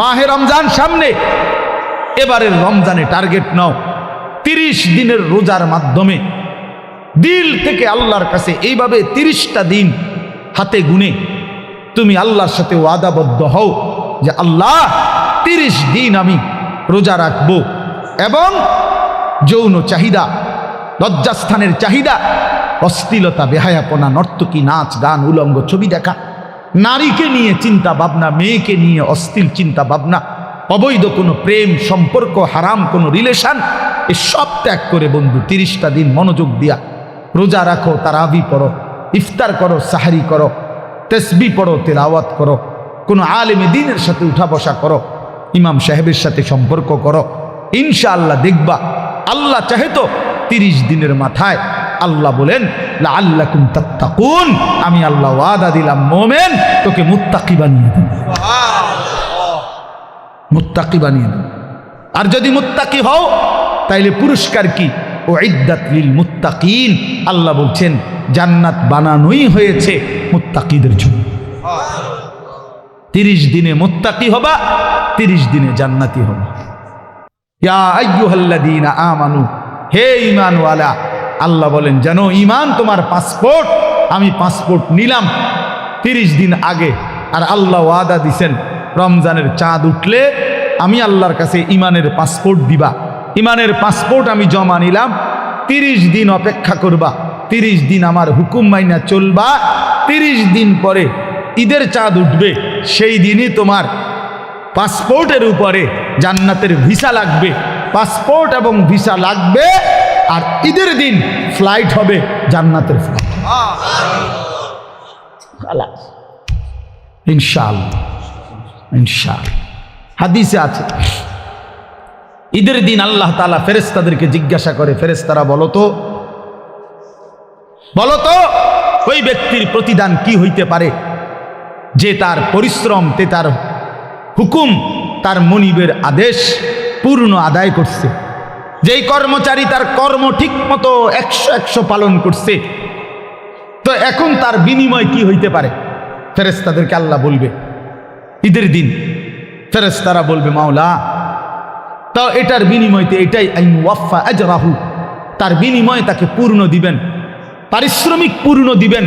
মাহে রমজান সামনে, এবারের রমজানে টার্গেট নাও 30 দিনের রোজার মাধ্যমে দিল থেকে আল্লাহর কাছে এইভাবে 30টা দিন হাতে গুনে তুমি আল্লাহর সাথে ওয়াদাবদ্ধ হও যে আল্লাহ 30 দিন আমি রোজা রাখবো, এবং যৌন চাহিদা, লজ্জাস্থানের চাহিদা, অশ্লীলতা, বেহায়াপনা, নর্তকী, নাচ গান, উলঙ্গ ছবি দেখা, নারীকে নিয়ে চিন্তা ভাবনা, মেয়েকে নিয়ে অশ্লীল চিন্তা ভাবনা, অবৈধ কোনো প্রেম সম্পর্ক, হারাম কোনো রিলেশন, এ সব ত্যাগ করে বন্ধু 30টা দিন মনোযোগ দিয়া রোজা রাখো, তারাবি পড়ো, ইফতার করো, সাহারি করো, তসবি পড়ো, তেলাওয়াত করো, কোনো আলেমে দ্বীনের সাথে উঠা বসা করো, ইমাম সাহেবের সাথে সম্পর্ক করো। ইনশাআল্লাহ দেখবা আল্লাহ চাহে তো 30 দিনের মাথায় আল্লাহ বলেন লাআল্লাকুম তাত্তাকুন, আমি আল্লাহ ওয়াদা দিলাম মোমেন তোকে মুত্তাকি বানিয়ে দেব, মুত্তাকি বানিয়ে দেব। আর যদি মুত্তাকি হও তাইলে পুরস্কার কি? উইদ্দাত লিল মুত্তাকিন, আল্লাহ বলছেন জান্নাত বানানোই হয়েছে মুত্তাকিদের জন্য। 30 দিনে মুত্তাকি হবা, 30 দিনে জান্নাতি হবা। ইয়া আইয়ুহাল্লাযীনা আমানু, হে ঈমানওয়ালা, আল্লাহ বলেন যেন ঈমান তোমার পাসপোর্ট, আমি পাসপোর্ট নিলাম 30 দিন আগে, আর আল্লাহ ওয়াদা দিছেন রমজানের চাঁদ উঠলে আমি আল্লাহর কাছে ঈমানের পাসপোর্ট দিবা। ঈমানের পাসপোর্ট আমি জমা নিলাম, 30 দিন অপেক্ষা করবা, 30 দিন আমার হুকুম মাইনা চলবা, 30 দিন পরে ঈদের চাঁদ উঠবে, সেই দিনই তোমার পাসপোর্টের উপরে জান্নাতের ভিসা লাগবে, পাসপোর্ট এবং ভিসা লাগবে, আর ঈদের দিন ফ্লাইট হবে জান্নাতের ফ্লাইট। ইনশাআল্লাহ, ইনশাআল্লাহ। হাদিসে আছে ঈদের দিন আল্লাহ তাআলা ফেরেশতাদেরকে জিজ্ঞাসা করে, ফেরেশতারা বলো তো ওই ব্যক্তির প্রতিদান কি হইতে পারে যে তার পরিশ্রম, তার হুকুম, তার মনিবের আদেশ পূর্ণ আদায় করছে, যেই কর্মচারী তার কর্ম ঠিক মতো 100 পালন করছে, তো এখন তার বিনিময় কি হইতে পারে? ফেরেশতাদেরকে আল্লাহ বলবে ঈদের দিন, ফেরেশতারা বলবে মাওলা তো এটার বিনিময়তে এটাই আইন ওয়াফা আজরাহু, তার বিনিময়ে তাকে পূর্ণ দিবেন, পারিশ্রমিক পূর্ণ দিবেন,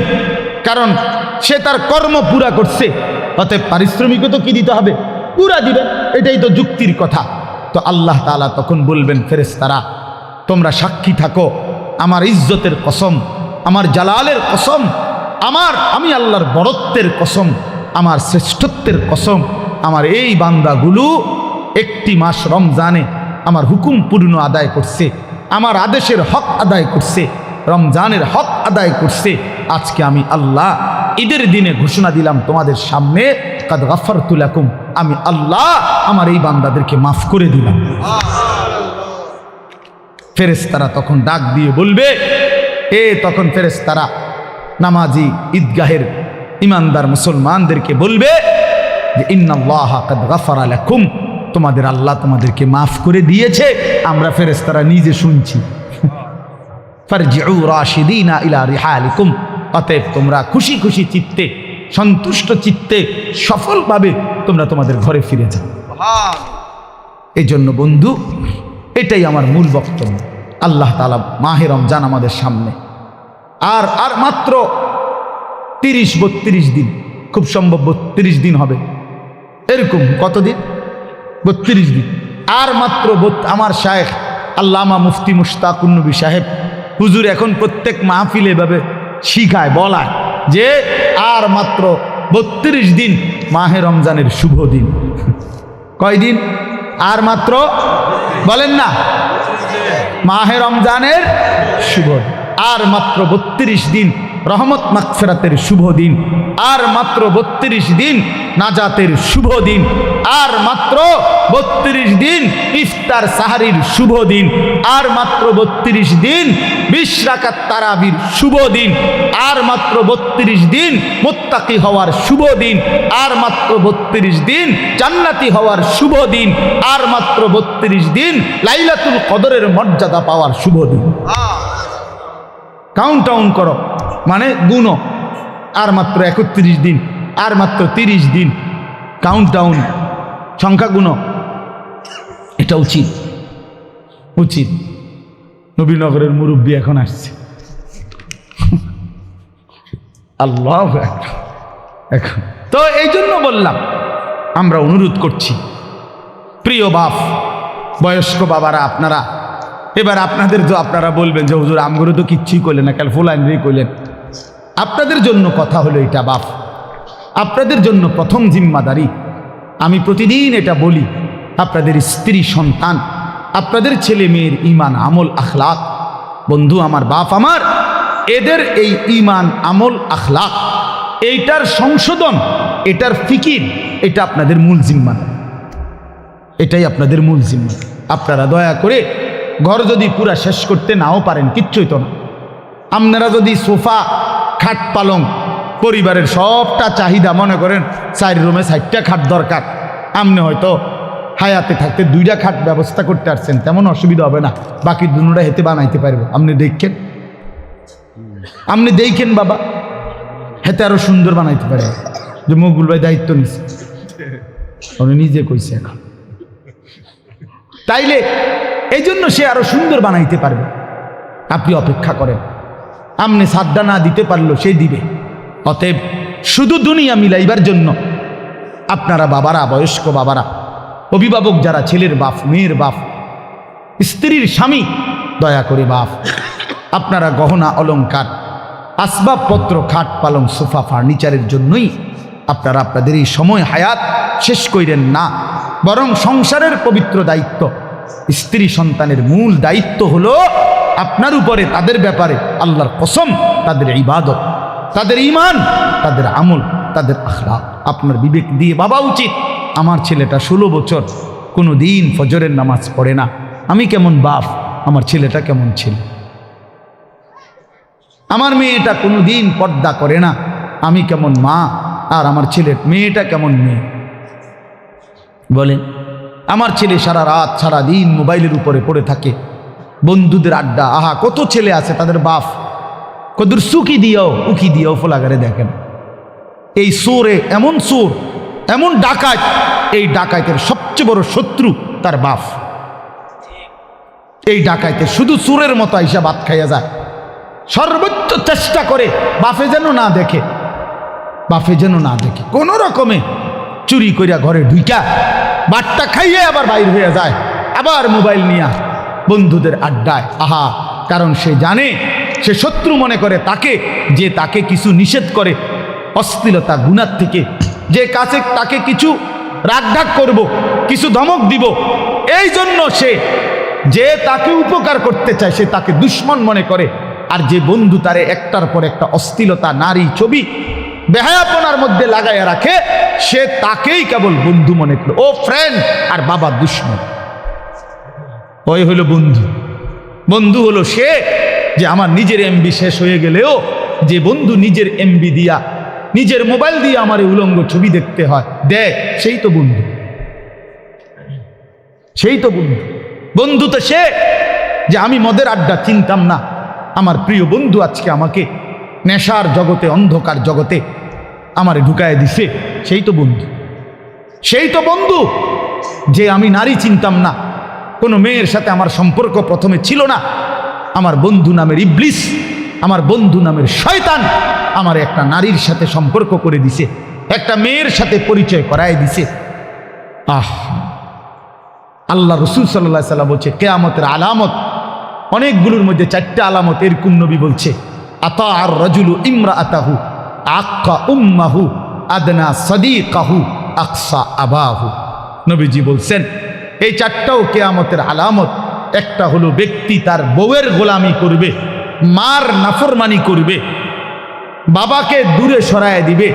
কারণ সে তার কর্ম পুরা করছে, অতএব পারিশ্রমিকও তো কি দিতে হবে? পুরা দিবেন, এটাই তো যুক্তির কথা। তো আল্লাহ তাআলা তখন বলবেন ফেরেশতারা তোমরা সাক্ষী থাকো, আমার ইজ্জতের কসম, আমার জালালের কসম, আমি আল্লাহর বড়ত্বের কসম, আমার শ্রেষ্ঠত্বের কসম, আমার এই বান্দাগুলো 1টি মাস রমজানে আমার হুকুম পূর্ণ আদায় করছে, আমার আদেশের হক আদায় করছে, রমজানের হক আদায় করছে। আজকে আমি আল্লাহ ঈদের দিনে ঘোষণা দিলাম তোমাদের সামনে, কাদ গাফারতু লাকুম, আমি আল্লাহ আমার এই বান্দাদেরকে মাফ করে দিলাম। ফেরেশতারা তখন ডাক দিয়ে বলবে, তখন ফেরেশতারা নামাজি ঈদগাহের ইমানদার মুসলমানদেরকে বলবে যে ইন্নাল্লাহা কাদ গাফারা লাকুম, তোমাদের আল্লাহ তোমাদেরকে মাফ করে দিয়েছে। আমরা ফেরেশতারা নিজে শুনছি। ফারজিউ রাশিদিনা ইলা রিহালিকুম, অতএব তোমরা খুশি খুশি চিত্তে, সন্তুষ্ট চিত্তে, সফলভাবে তোমরা তোমাদের ঘরে ফিরে যাও। এই জন্য বন্ধু, এটাই আমার মূল বক্তব্য। আল্লাহ তাআলা মাহে রমজান আমাদের সামনে, আর মাত্র 30-32 দিন, খুব সম্ভব 32 দিন হবে, এরকম কতদিন? 32 দিন। আর মাত্র আমার শায়েখ আল্লামা মুফতি মুশতাকুন নবী সাহেব হুজুর এখন প্রত্যেক মাহফিলে এভাবে শিখায়, বলায় যে আর মাত্র 32 দিন মাহে রমজানের শুভ দিন। কয়দিন? আর মাত্র, বলেন না, মাহে রমজানের শুভ, আর মাত্র 32 দিন রহমত মাগফিরাতের শুভ দিন, আর মাত্র 32 দিন নাজাতের শুভ দিন, আর মাত্র 32 দিন ইফতার সাহারির শুভ দিন, আর মাত্র 32 দিন 20 রাকাত তারাবির শুভ দিন, আর মাত্র 32 দিন মুত্তাকি হওয়ার শুভ দিন, আর মাত্র 32 দিন জান্নাতি হওয়ার শুভ দিন, আর মাত্র 32 দিন লাইলাতুল কদরের মর্যাদা পাওয়ার শুভ দিন। কাউন্টাউন করো, মানে গুনো, আর মাত্র 31 দিন, আর মাত্র 30 দিন, কাউন্টাউন সংখ্যা গুণ, এটা উচিত উচিত। নবীনগরের মুরব্বী এখন আসছে, আল্লাহ এখন তো এই জন্য বললাম, আমরা অনুরোধ করছি প্রিয় বাপ, বয়স্ক বাবারা, আপনারা এবার আপনাদের তো আপনারা বলবেন যে হুজুর আমগুলো তো কিচ্ছুই করলেন না, কাল ফুলাইনই করলেন। আপনাদের জন্য কথা হলো এটা বাপ, আপনাদের জন্য প্রথম জিম্মাদারি। আমি প্রতিদিন এটা বলি, আপনাদের স্ত্রী সন্তান, আপনাদের ছেলে মেয়ের ইমান আমল আখলাক, বন্ধু আমার, বাপ আমার, এদের এই ইমান আমল আখলাক, এইটার সংশোধন, এটার ফিকির, এটা আপনাদের মূল জিম্মাদারি, এটাই আপনাদের মূল জিম্মাদারি। আপনারা দয়া করে ঘর যদি পুরা শেষ করতে নাও পারেন, কিচ্ছুই তো না, আপনারা যদি সোফা খাট পালং পরিবারের সবটা চাহিদা, মনে করেন 4 রুমে 4টা খাট দরকার, আপনি হয়তো হায়াতে থাকতে 2টা খাট ব্যবস্থা করতে পারছেন, তেমন অসুবিধা হবে না, বাকি দুটোটা হেতে বানাইতে পারবো। আপনি দেখেন বাবা, হেতে আরো সুন্দর বানাইতে পারে, যে মকবুল ভাই দায়িত্ব নিছে, উনি নিজে কইছে এখন, তাইলে এই জন্য সে আরো সুন্দর বানাইতে পারবে। আপনি অপেক্ষা করেন, আপনি সাদ্দা না দিতে পারলো সে দিবে। অতএব শুধু দুনিয়া মিলাইবার জন্য আপনারা বাবারা, বয়স্ক বাবারা, অভিভাবক যারা, ছেলের বাপ, মেয়ের বাপ, স্ত্রীর স্বামী, দয়া করে বাপ, আপনারা গহনা অলংকার, আসবাবপত্র, খাট পালং, সোফা, ফার্নিচারের জন্যই আপনারা আপনাদের এই সময় হায়াত শেষ করেন না, বরং সংসারের পবিত্র দায়িত্ব, স্ত্রী সন্তানের মূল দায়িত্ব হলো আপনার উপরে, তাদের ব্যাপারে আল্লাহর কসম, তাদের ইবাদত, তাদের ঈমান, তাদের আমল, তাদের আখলাক আপনার বিবেক দিয়ে ভাবা উচিত। আমার ছেলেটা 16 বছর কোনো দিন ফজরের নামাজ পড়ে না, আমি কেমন বাপ, আমার ছেলেটা কেমন ছেলে। আমার মেয়েটা কোনো দিন পর্দা করে না, আমি কেমন মা, আর আমার ছেলের মেয়েটা কেমন মেয়ে। বলেন, আমার ছেলে সারা রাত সারা দিন মোবাইলের উপরে পড়ে থাকে, বন্ধুদের আড্ডা, আহা কত ছেলে আছে তাদের বাপ কদুর সুকি দিও উকি দিও ফোলাগারে দেখেন। এই সোরে এমন সোর, এমন ডাকাত, এই ডাকাতের সবচেয়ে বড় শত্রু তার বাপ। এই ডাকাইতে শুধু চোরের মতো আইসা ভাত খাইয়া যায়, সর্বোচ্চ চেষ্টা করে বাপে যেন না দেখে, বাপে যেন না দেখে, কোন রকমে চুরি করিয়া ঘরে ঢুইকা ভাতটা খাইয়ে আবার বাইর হয়ে যায়, আবার মোবাইল নিয়ে বন্ধুদের আড্ডায়, আহা, কারণ সে জানে, সে শত্রু মনে করে তাকে, যে তাকে কিছু নিষেধ করে অশ্লীলতা গুনার থেকে, যে কাছে তাকে কিছু রাগঢাক করব, কিছু ধমক দিব, এই জন্য সে, যে তাকে উপকার করতে চায় সে তাকে দুশ্মন মনে করে। আর যে বন্ধু তারে একটার পর একটা অশ্লীলতা, নারী, ছবি, বেহায়াপনার মধ্যে লাগাইয়া রাখে, সে তাকেই কেবল বন্ধু মনে করে, ও ফ্রেন্ড, আর বাবা দুশ্মন। ওই হলো বন্ধু। বন্ধু হলো সে, যে আমার নিজের এমবি শেষ হয়ে গেলেও যে বন্ধু নিজের এমবি দিয়া, নিজের মোবাইল দিয়ে আমার উলঙ্গ ছবি দেখতে হয়, দেখ, সেই তো বন্ধু, সেই তো বন্ধু। বন্ধু তো সে, যে আমি মদের আড্ডা চিনতাম না, আমার প্রিয় বন্ধু আজকে আমাকে নেশার জগতে, অন্ধকার জগতে আমারে ঢুকায় দিছে, সেই তো বন্ধু। সেই তো বন্ধু, যে আমি নারী চিনতাম না, কোনো মেয়ের সাথে আমার সম্পর্ক প্রথমে ছিল না, আমার বন্ধু নামের ইবলিস, আমার বন্ধু নামের শয়তান আমার একটা নারীর সাথে সম্পর্ক করে দিছে, একটা মেয়ের সাথে পরিচয় করায় দিছে। আহ, আল্লাহ রসুল সাল্লাল্লাহু আলাইহি ওয়াসাল্লাম বলছে, কিয়ামতের আলামত অনেকগুলোর মধ্যে 4টা আলামত, এরকম নবী বলছে, আতা আর রাজুলু ইমরাআতাহু আক্কা উম্মাহু আদনা সাদিকাহু আকসা আবাহু। নবীজি বলছেন এই 4টাও কিয়ামতের আলামত। একটা হলো ব্যক্তি তার বউয়ের গোলামি করবে, মার নাফরমানি করবে, বাবাকে দূরে সরায় দিবে,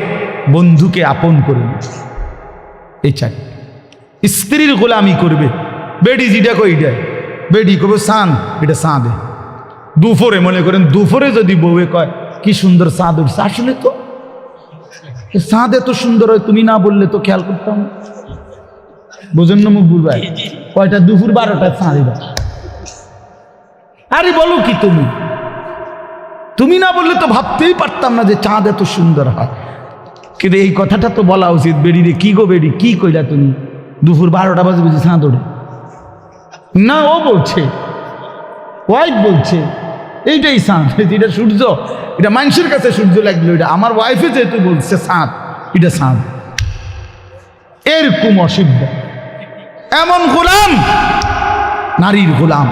বন্ধুকে আপন করবে। এই 4। স্ত্রীর গোলামি করবে, বেডি যেটা কই দেয়, বেডি করবে চাঁদ, এটা চাঁদে। দুপুরে মনে করেন, দুপুরে যদি বউয়ে কয় কি সুন্দর চাঁদ উঠছে, আসলে তো চাঁদ এত সুন্দর হয়, তুমি না বললে তো খেয়াল করতাম। বোঝেন না মুখ বুঝবাই, কয়টা দুপুর 12টায় চাঁদ। আরে বলো কি, তুমি না বললে তো ভাবতেই পারতাম না যে চাঁদ এত সুন্দর হয়। কিন্তু এই কথাটা তো বলা উচিত, বেডি রে, কি গো বেডি, কি কইলা তুমি, দুপুর 12টা বাজে বুঝি চাঁদ ওঠে না? ও বলছে, ওয়াইফ বলছে এইটাই চাঁদ, এটা সূর্য, এটা মানুষের কাছে সূর্য লাগলো, এটা আমার ওয়াইফে যেহেতু বলছে চাঁদ, এটা চাঁদ। এরকম অসভ্য এমন গোলাম, নারীর গোলাম,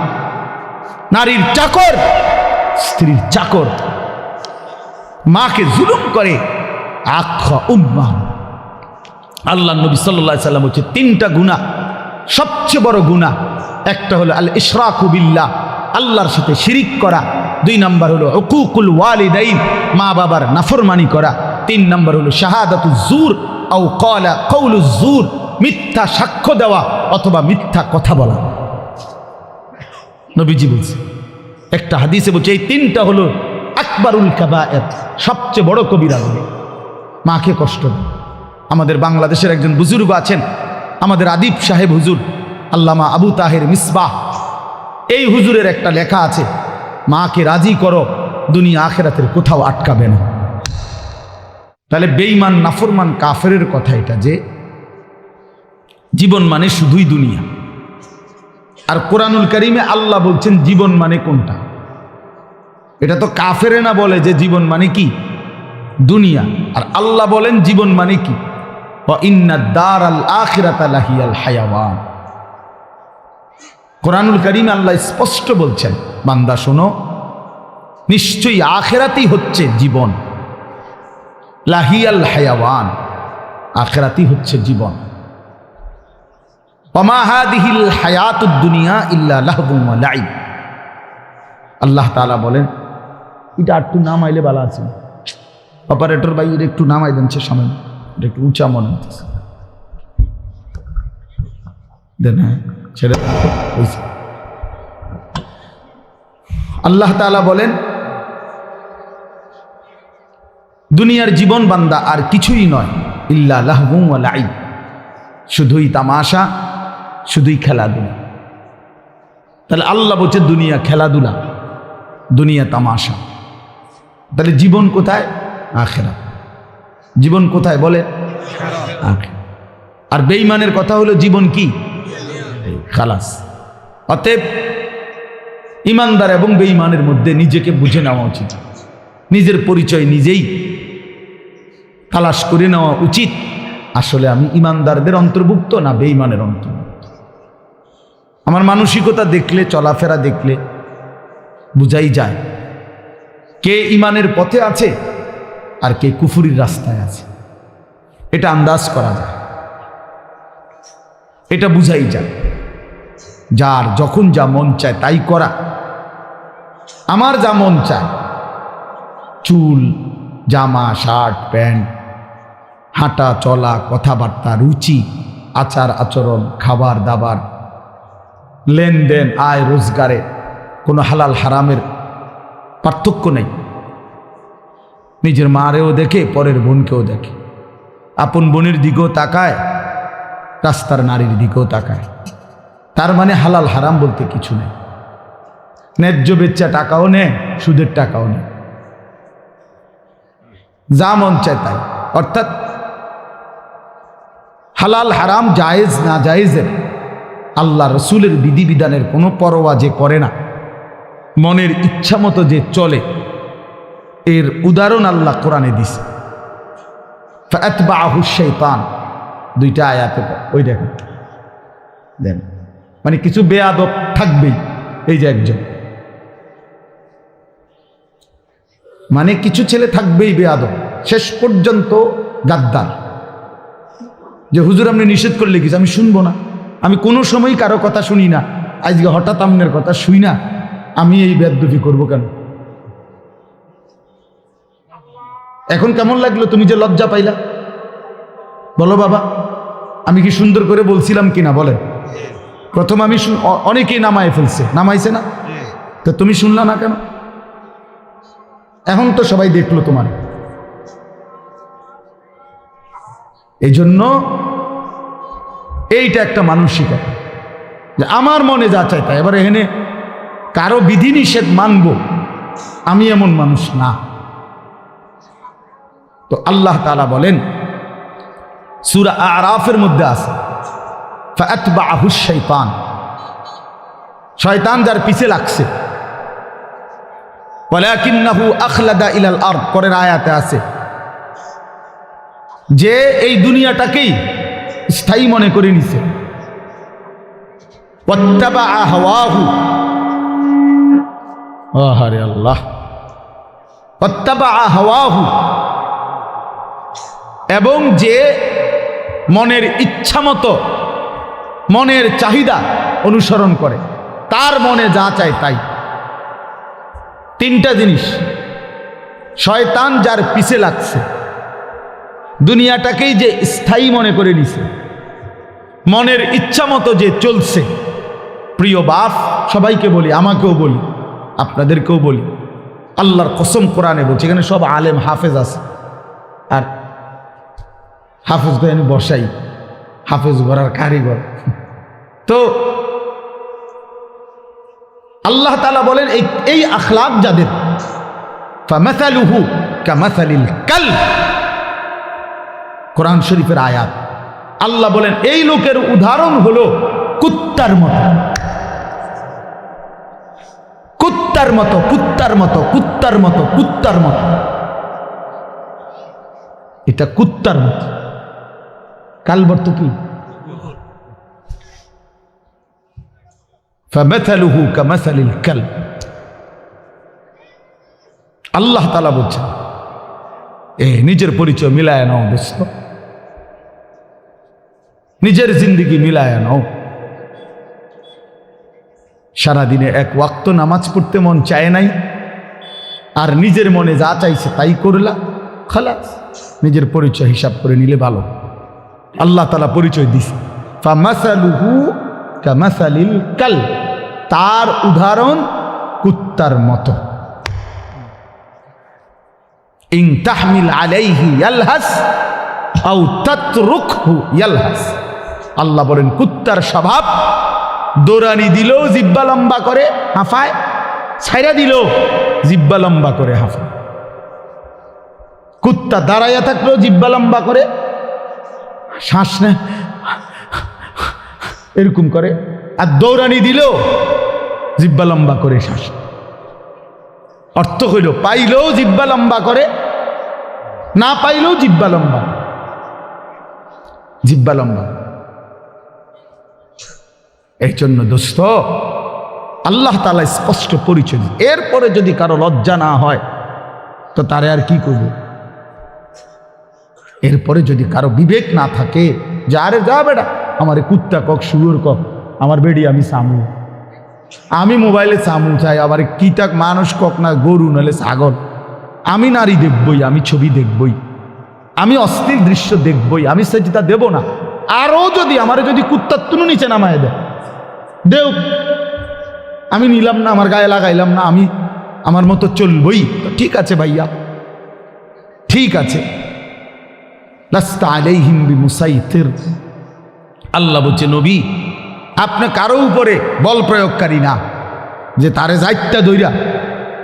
নারীর চাকর, স্ত্রীর চাকর, মাকে জুলুম করে। আখ্যা উম্মাহ। আল্লাহ নবী সাল্লাল্লাহু আলাইহি সাল্লাম বলছে 3টা গুনাহ, সবচেয়ে বড় গুনাহ একটা হলো আল ইশরাকু বিল্লাহ, আল্লাহর সাথে শিরিক করা। 2 নাম্বার হলো উকুকুল ওয়ালিদাইন, মা বাবার নাফরমানি করা। 3 নাম্বার হলো শাহাদাতুজ জুর আও ক্বালা কাউলুজ জুর, মিথ্যা সাক্ষ্য দেওয়া অথবা মিথ্যা কথা বলা। নবীজি বলছে, একটা হাদিসে বলছে এই 3টা হলো আকবারুল কাবায়ের, সবচেয়ে বড় কবিরা গুনাহ। মাকে কষ্ট দেয়। আমাদের বাংলাদেশের একজন বুজুর্গ আছেন, আমাদের আদিব সাহেব হুজুর, আল্লামা আবু তাহের মিসবাহ, এই হুজুরের একটা লেখা আছে, মাকে রাজি করো, দুনিয়া আখেরাতের কোথাও আটকাবে না। তাহলে বেঈমান নাফরমান কাফেরের কথা এটা, যে জীবন মানে শুধুই দুনিয়া। আর কোরআনুল কারীমে আল্লাহ বলছেন জীবন মানে কোনটা? এটা তো কাফেরে না বলে যে জীবন মানে কি দুনিয়া, আর আল্লাহ বলেন জীবন মানে কি ওয়া ইন্নাদ দারাল আখিরাতা লাহিয়াল হায়াওয়ান। কোরআনুল কারীমে আল্লাহ স্পষ্ট বলছেন, বান্দা শোনো, নিশ্চয়ই আখিরাতই হচ্ছে জীবন, লাহিয়াল হায়াওয়ান, আখিরাতই হচ্ছে জীবন। ওয়া মা হাদিহিল হায়াতুদ দুনিয়া ইল্লা লাহবুন ওয়া লাইব। আল্লাহ তাআলা বলেন, এটা একটু নামাইলে ভালো আছে, অপারেটর ভাই এটা একটু নামাই দেন, সে সামনে এটা একটু উঁচা মনে হচ্ছে দেন, হ্যাঁ ছেড়ে হয়েছে। আল্লাহ তাআলা বলেন দুনিয়ার জীবন বান্দা আর কিছুই নয়, ইল্লা লাহবুন ওয়া লাইব, শুধুই তামাশা, শুধুই খেলাধুলা। তাহলে আল্লাহ বলছে দুনিয়া খেলাধুলা, দুনিয়া তামাশা। তাহলে জীবন কোথায়? আখিরাত। জীবন কোথায় বলে? আখিরাত। আর বেঈমানের কথা হলো জীবন কি? খালাস। অতএব ইমানদার এবং বেঈমানের মধ্যে নিজেকে বুঝে নেওয়া উচিত, নিজের পরিচয় নিজেই তালাশ করে নেওয়া উচিত, আসলে আমি ইমানদারদের অন্তর্ভুক্ত না বেঈমানের অন্তর্ভুক্ত। আমার মানসিকতা দেখলে, চলাফেরা দেখলে বুঝাই যায় কে ইমানের পথে আছে আর কে কুফুরির রাস্তায় আছে। এটা আন্দাজ করা যায়, এটা বুঝাই যায়। যার যখন যা মন চায় তাই করা। আমার যা মন চায়, চুল, জামা, শার্ট, প্যান্ট, হাঁটা চলা, কথাবার্তা, রুচি, আচার আচরণ, খাবার দাবার, লেনদেন, আয় রোজগারে কোনো হালাল হারামের পার্থক্য নেই। নিজের মারেও দেখে, পরের বোনকেও দেখে, আপন বোনের দিকেও তাকায়, রাস্তার নারীর দিকেও তাকায়। তার মানে হালাল হারাম বলতে কিছু নেই। ন্যায্য বেচ্চা টাকাও নেয়, সুদের টাকাও নেয়, যা মন চায় তাই। অর্থাৎ হালাল হারাম, জায়েজ না জায়েজের, আল্লাহ রসুলের বিধিবিধানের কোনো পরোয়া যে করে না, মনের ইচ্ছা মতো যে চলে, এর উদাহরণ আল্লাহ কোরআনে দিছে। ফাতবাহু শাইতান, 2টা আয়াতে, ওই দেখেন দেন, মানে কিছু বেয়াদব থাকবেই। এই যে একজন, মানে কিছু ছেলে থাকবেই বেয়াদব, শেষ পর্যন্ত গাদ্দার, যে হুজুর আপনি নিষেধ করলে কিছু আমি শুনবো না, আমি কোনো সময় কারো কথা শুনি না, আজকে হঠাৎ আপনার কথা শুই না, আমি এই বেয়াদবি করবো কেন? এখন কেমন লাগলো? তুমি যে লজ্জা পাইলা, বলো বাবা, আমি কি সুন্দর করে বলছিলাম কিনা বলেন? প্রথম আমি অনেকেই নামায় ফেলছে, নামাইছে না? তো তুমি শুনলা না কেন? এখন তো সবাই দেখলো তোমার। এই জন্য এইটা একটা মানসিকতা, যে আমার মনে যা চাই তাই। এবার এখানে কারো বিধিনিষেধ মানব, আমি এমন মানুষ না। তো আল্লাহ তাআলা বলেন, সূরা আরাফের মধ্যে আছে, ফাআতবাআহু শাইতান, শয়তান যার পিছে লাগছে। ওয়ালাকিন্নাহু আখলাদা ইলাল আরদ, পরের আয়াতে আছে যে এই দুনিয়াটাকেই স্থায়ী মনে করে নিছে। ওয়াত্তাবাআ হাওয়াহু, আহারে আল্লাহ, ওয়াত্তাবাআ হাওয়াহু, এবং যে মনের ইচ্ছা মতো মনের চাহিদা অনুসরণ করে, তার মনে যা চায় তাই। তিনটা জিনিস, শয়তান যার পিছে লাগছে, দুনিয়াটাকেই যে স্থায়ী মনে করে নিছে, মনের ইচ্ছা মতো যে চলছে। প্রিয় বাপ, সবাইকে বলি, আমাকেও বলি, আপনাদেরকেও বলি, আল্লাহর কসম কোরআনে বলছি, এখানে সব আলেম হাফেজ আছে, আর হাফেজ করে আমি বসাই, হাফেজ গড়ার কারিগর। তো আল্লাহ তাআলা বলেন এই আখলাক যাদের, ফামাসালুহু কামাসালিল কালব, কোরআন শরীফের আয়াত। আল্লাহ বলেন এই লোকের উদাহরণ হলো কুত্তার মতো, কুত্তার মতো, কুত্তার মতো, কুত্তার মতো, কুত্তার মতো। এটা কুত্তার মতো। কালব অর্থ কি? ফামাসালুহু কামাসালিল কালব। আল্লাহ তাআলা বলছেন, নিজের পরিচয় মিলায় নাও দোস্ত, নিজের জিন্দেগি মিলায় নাও। সারাদিনে এক ওয়াক্ত নামাজ পড়তে মন চায় নাই, আর নিজের মনে যা চাইছে তাই করলা, খালাস। নিজের পরিচয় হিসাব করে নিলে ভালো। আল্লাহ তাআলা পরিচয় দিছে, ফামাসালুহু কামাসালিল কালব, তার উদাহরণ কুত্তার মতো। ইন তাহমিল আলাইহি ইয়ালহাস আও তাতরুকহু ইয়ালহাস। আল্লাহ বলেন কুত্তার স্বভাব, দৌড়ানি দিলেও জিব্বা লম্বা করে হাঁফায়, ছাইরা দিলেও জিব্বা লম্বা করে হাঁফায়। কুত্তা দাঁড়াইয়া থাকলেও জিব্বা লম্বা করে, শ্বাস নেয় এরকম করে, আর দৌড়ানি দিলেও জিব্বা লম্বা করে শ্বাস। অর্থ হইল পাইলেও জিব্বা লম্বা করে, না পাইলেও জিব্বা লম্বা, জিব্বা লম্বা। এই জন্য দোস্ত, আল্লাহ তাআলা স্পষ্ট পরিচয়। এরপরে যদি কারো লজ্জা না হয় তো তারে আর কি করব? এরপরে যদি কারো বিবেক না থাকে যে আরে যা বেটা, আমার কুত্তা কক, শুয়োর কক, আমার বেডি আমি সামু, আমি মোবাইলে সামু চাই, আবার কিতাক মানুষ কক না গরু নাহলে ছাগল, আমি নারী দেখবই, আমি ছবি দেখবই, আমি অস্থির দৃশ্য দেখবই, আমি সেটা দেব না। আরও যদি আমার যদি কুত্তার তুনু নিচে নামায় দেও, আমি নিলাম না, আমার গায়ে লাগাইলাম না, আমি আমার মতো চলবই, তো ঠিক আছে ভাইয়া, ঠিক আছে। লাস্তা আলাইহিম বিমুসাইতির। আল্লাহ বলছে নবী, আপনি কারো উপরে বল প্রয়োগকারী না, যে তারে যাইত্যা দইরা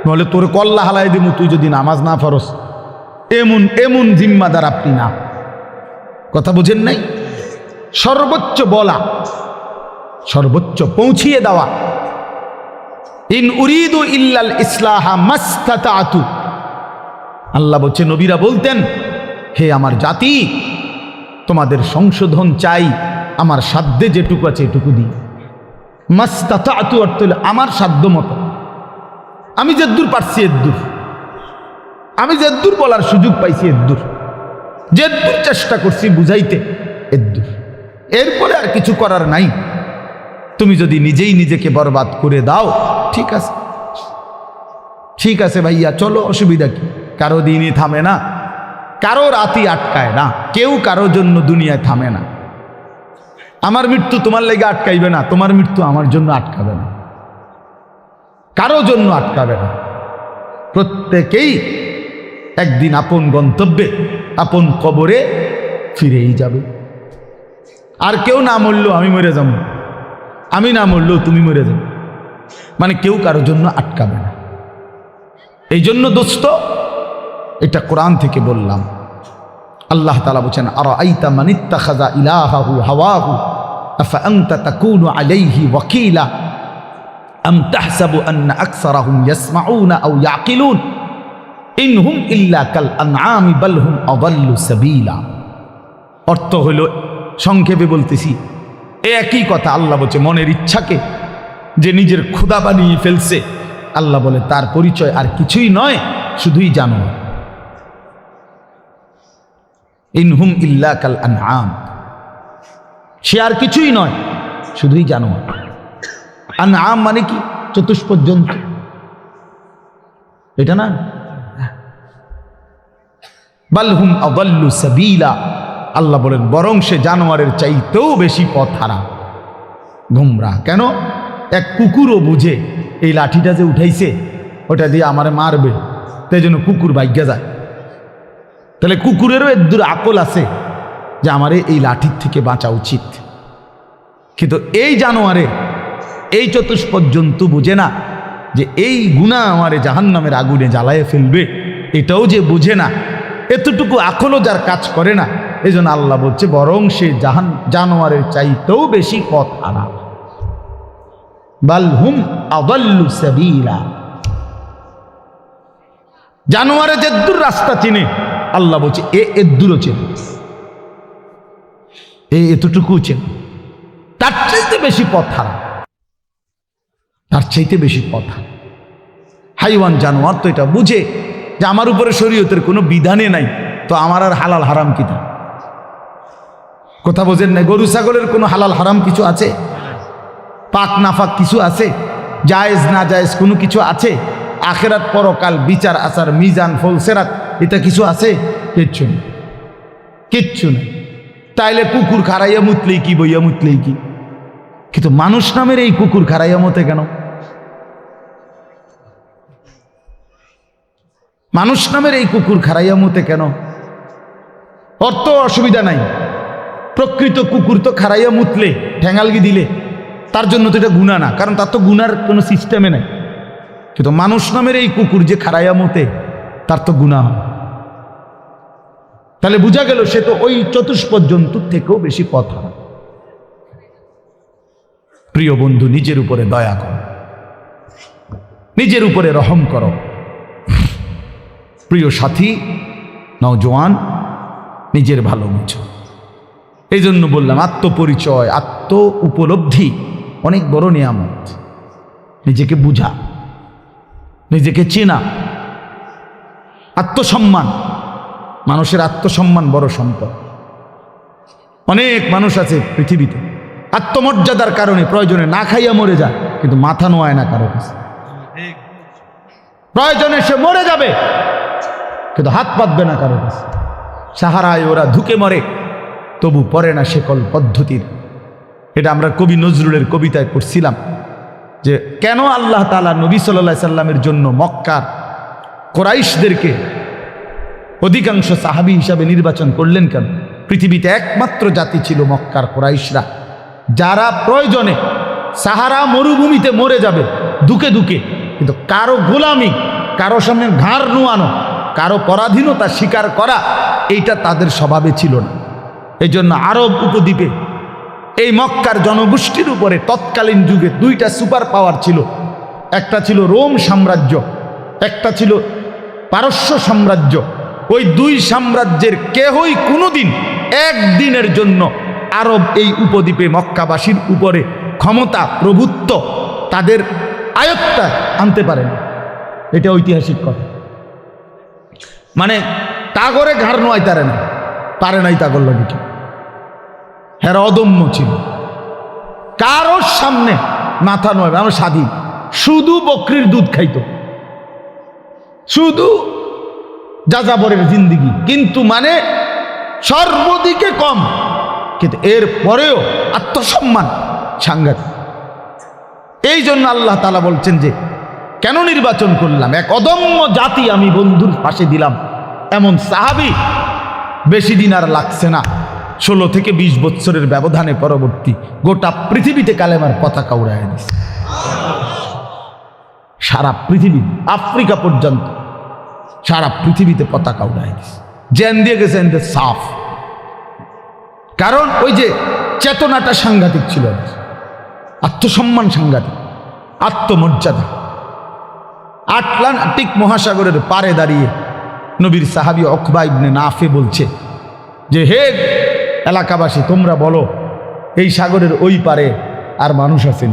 নলে তোর কল্লা হালাই দিব তুই যদি নামাজ না ফরস, এমন এমন জিম্মাদার আপনি না। কথা বুঝেন নাই? সর্বোচ্চ বলা, সর্বোচ্চ পৌঁছিয়ে দেওয়া। ইন উরিদু ইল্লাল ইসলাহা মাস্তাতাতু। আল্লাহ বলছে নবীরা বলতেন, হে আমার জাতি, তোমাদের সংশোধন চাই, আমার সাধ্যে যেটুকু আছে এটুকু দিই। মাস্তাতাতু অর্থ হলো আমার সাধ্য মতো, আমি যেদূর পারছি এদূর, আমি যেদূর বলার সুযোগ পাইছি এদূর, যেদূর চেষ্টা করছি বুঝাইতে এদূর, এরপরে আর কিছু করার নাই। তুমি যদি নিজেই নিজেকে বরবাদ করে দাও, ঠিক আছে, ঠিক আছে ভাইয়া, চলো, অসুবিধা কি? কারো দিনই থামে না, কারো রাতই আটকায় না, কেউ কারোর জন্য দুনিয়ায় থামে না। আমার মৃত্যু তোমার লেগে আটকাইবে না, তোমার মৃত্যু আমার জন্য আটকাবে না, কারো জন্য আটকাবে না। প্রত্যেকেই একদিন আপন গন্তব্যে, আপন কবরে ফিরেই যাবে। আর কেউ না মরলেও আমি মরে যাব, আমি না মরলেও তুমি মরে যাবে, মানে কেউ কারোর জন্য আটকাবে না। এই জন্য দোস্ত, এটা কোরআন থেকে বললাম। আল্লাহ তাআলা বলেন, আরাআইতা মান ইত্তাখাযা ইলাহাহু হাওয়াহু আফাআনতা তাকুনু আলাইহি ওয়াকিলা আম তাহসাবু আন্না আকসারাহুম ইয়াসমাউনা আও ইয়াকিলুন ইনহুম ইল্লা কাল আনআমি বাল হুম আযাল্লু সাবিলা। অর্থ হলো, সংক্ষেপে বলতেছি, একই কথা। আল্লাহ বলছে মনের ইচ্ছাকে যে নিজের খোদা বানিয়ে ফেলছে, আল্লাহ বলে তার পরিচয় আর কিছুই নয়, শুধুই জানোয়ার। ইনহুম ইল্লা কাল আনআম, সে আর কিছুই নয়, শুধুই জানোয়ার। আনআম মানে কি? চতুষ্পদ জন্তু, এটা না? বাল হুম আযাল্লু সাবিলা, আল্লাহ বলেন বরং সে জানোয়ারের চাইতেও বেশি পথ হারা, গুমরা। কেন? এক কুকুরও বুঝে এই লাঠিটা যে উঠাইছে ওটা দিয়ে আমারে মারবে, তাই জন্য কুকুর ভাগ্যা যায়। তাহলে কুকুরেরও এদূর আকল আছে যে আমারে এই লাঠির থেকে বাঁচা উচিত, কিন্তু এই জানোয়ারে, এই চতুষ্পদ জন্তু বুঝে না যে এই গুনাহ আমারে জাহান্নামের আগুনে জ্বালায় ফেলবে, এটাও যে বুঝে না, এতটুকু আকলও যার কাজ করে না, এই জন্য আল্লাহ বলছে বরং সে জানোয়ারের চাইতেও বেশি পথ হারা। বাল হুম আযাল্লু সাবিলা, জানোয়ারে যেদূর রাস্তা চিনে, আল্লাহ বলছে এদূরও চেনে, এতটুকু চেনে, তার চাইতে বেশি পথ হারা, তার চাইতে বেশি পথ হারা। হাইওয়ান জানোয়ার তো এটা বুঝে যে আমার উপরে শরীয়তের কোনো বিধানে নাই, তো আমার আর হালাল হারাম কি? কথা বোঝেন না? গরু ছাগলের কোনো হালাল হারাম কিছু আছে? পাক নাফাক কিছু আছে? জায়েজ না জায়েজ কোনো কিছু আছে? আখেরাত পরকাল, বিচার আচার, মিজান, ফলসেরাত, এটা কিছু আছে? কিচ্ছু নেই, কিচ্ছু নেই। তাইলে কুকুর খারাইয়া মুতলেই কি, বইয়া মুতলেই কি? কিন্তু মানুষ নামের এই কুকুর খারাইয়া মতে কেন? মানুষ নামের এই কুকুর খারাইয়া মতে কেন? অর্থ অসুবিধা নাই, প্রকৃত কুকুর তো খারাইয়া মুতলে, ঠ্যাঙালগি দিলে তার জন্য তো এটা গুনাহ না, কারণ তার তো গুনার কোনো সিস্টেমে নেই। কিন্তু মানুষ নামের এই কুকুর যে খারাইয়া মতে, তার তো গুনাহ। তাহলে বোঝা গেল সে তো ওই চতুষ্পদ জন্তুর থেকেও বেশি পথ হারা। প্রিয় বন্ধু, নিজের উপরে দয়া করো, নিজের উপরে রহম করো। প্রিয় সাথী, নওজোয়ান, নিজের ভালো বুঝো। এই জন্য বললাম আত্মপরিচয়, আত্ম উপলব্ধি অনেক বড় নিয়ামত। নিজেকে বুঝা, নিজেকে চেনা, আত্মসম্মান, মানুষের আত্মসম্মান বড় সম্পদ। অনেক মানুষ আছে পৃথিবীতে আত্মমর্যাদার কারণে প্রয়োজনে না খাইয়া মরে যায়, কিন্তু মাথা নোয়ায় না কারো কাছে। প্রয়োজনে সে মরে যাবে, কিন্তু হাত পাতবে না কারো কাছে। সাহারায় ওরা ধুকে মরে, তবু পরে না শেকল পদ্ধতির। এটা আমরা কবি নজরুলের কবিতায় পড়ছিলাম যে কেন আল্লাহ তাআলা নবী সাল্লাল্লাহু আলাইহি সাল্লামের জন্য মক্কার কুরাইশদেরকে অধিকাংশ সাহাবী হিসাবে নির্বাচন করলেন কেন? পৃথিবীতে একমাত্র জাতি ছিল মক্কার কুরাইশরা, যারা প্রয়োজনে সাহারা মরুভূমিতে মরে যাবে দুকে দুকে, কিন্তু কারো গোলামি, কারো সামনে ঘাড় নুয়ানো, কারো পরাধীনতা স্বীকার করা, এইটা তাদের স্বভাবে ছিল না। এই জন্য আরব উপদ্বীপে এই মক্কার জনগোষ্ঠীর উপরে তৎকালীন যুগে দুইটা সুপার পাওয়ার ছিল। একটা ছিল রোম সাম্রাজ্য, একটা ছিল পারস্য সাম্রাজ্য। ওই দুই সাম্রাজ্যের কেহই কোনোদিন একদিনের জন্য আরব এই উপদ্বীপে মক্কাবাসীর উপরে ক্ষমতা, প্রভুত্ব তাদের আয়ত্তা আনতে পারেন। এটা ঐতিহাসিক কথা। মানে তাগরে ঘাড় নোয়াই পারে নাই তাগর লাগে কি? হ্যাঁ, অদম্য ছিল, কারোর সামনে মাথা নয়। আমরা স্বাধীন, শুধু বকরির দুধ খাইতো, শুধু যাযাবরের জিন্দিগি, কিন্তু মানে সর্বদিকে কম, কিন্তু এর পরেও আত্মসম্মান সাংঘাতিক। এই জন্য আল্লাহ তাআলা বলছেন যে কেন নির্বাচন করলাম, এক অদম্য জাতি আমি বন্ধুর পাশে দিলাম। এমন সাহাবী বেশি দিন আর লাগছে না, 16 থেকে 20 বছরের ব্যবধানে পরবর্তী গোটা পৃথিবীতে কালেমার পতাকা উড়াইয়া দিছে। সারা পৃথিবী, আফ্রিকা পর্যন্ত সারা পৃথিবীতে পতাকা উড়াইয়া দিছে। জেন দিয়ে গেছে সাফ। কারণ ওই যে চেতনাটা সাংঘাতিক ছিল, আত্মসম্মান সাংঘাতিক, আত্মমর্যাদা। আটলান্টিক মহাসাগরের পারে দাঁড়িয়ে নবীর সাহাবী উকবা ইবনে নাফে বলছে যে, হে এলাকাবাসী, তোমরা বলো এই সাগরের ওই পারে আর মানুষ আছেন?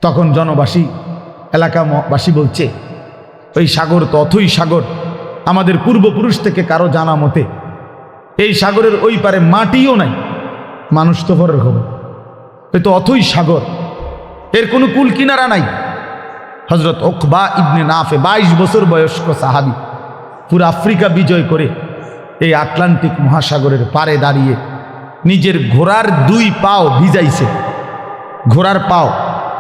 তখন জনবাসী, এলাকাবাসী বলছে, ওই সাগর তো অথই সাগর, আমাদের পূর্বপুরুষ থেকে কারো জানা মতে এই সাগরের ওই পারে মাটিও নাই, মানুষ তো পরের খবর, এই তো অথই সাগর, এর কোনো কুল কিনারা নাই। হযরত উকবা ইবনে নাফে 22 বছর বয়স্ক সাহাবী, পুরো আফ্রিকা বিজয় করে এই আটলান্টিক মহাসাগরের পারে দাঁড়িয়ে নিজের ঘোড়ার 2 পাও ভিজাইছে, ঘোড়ার পাও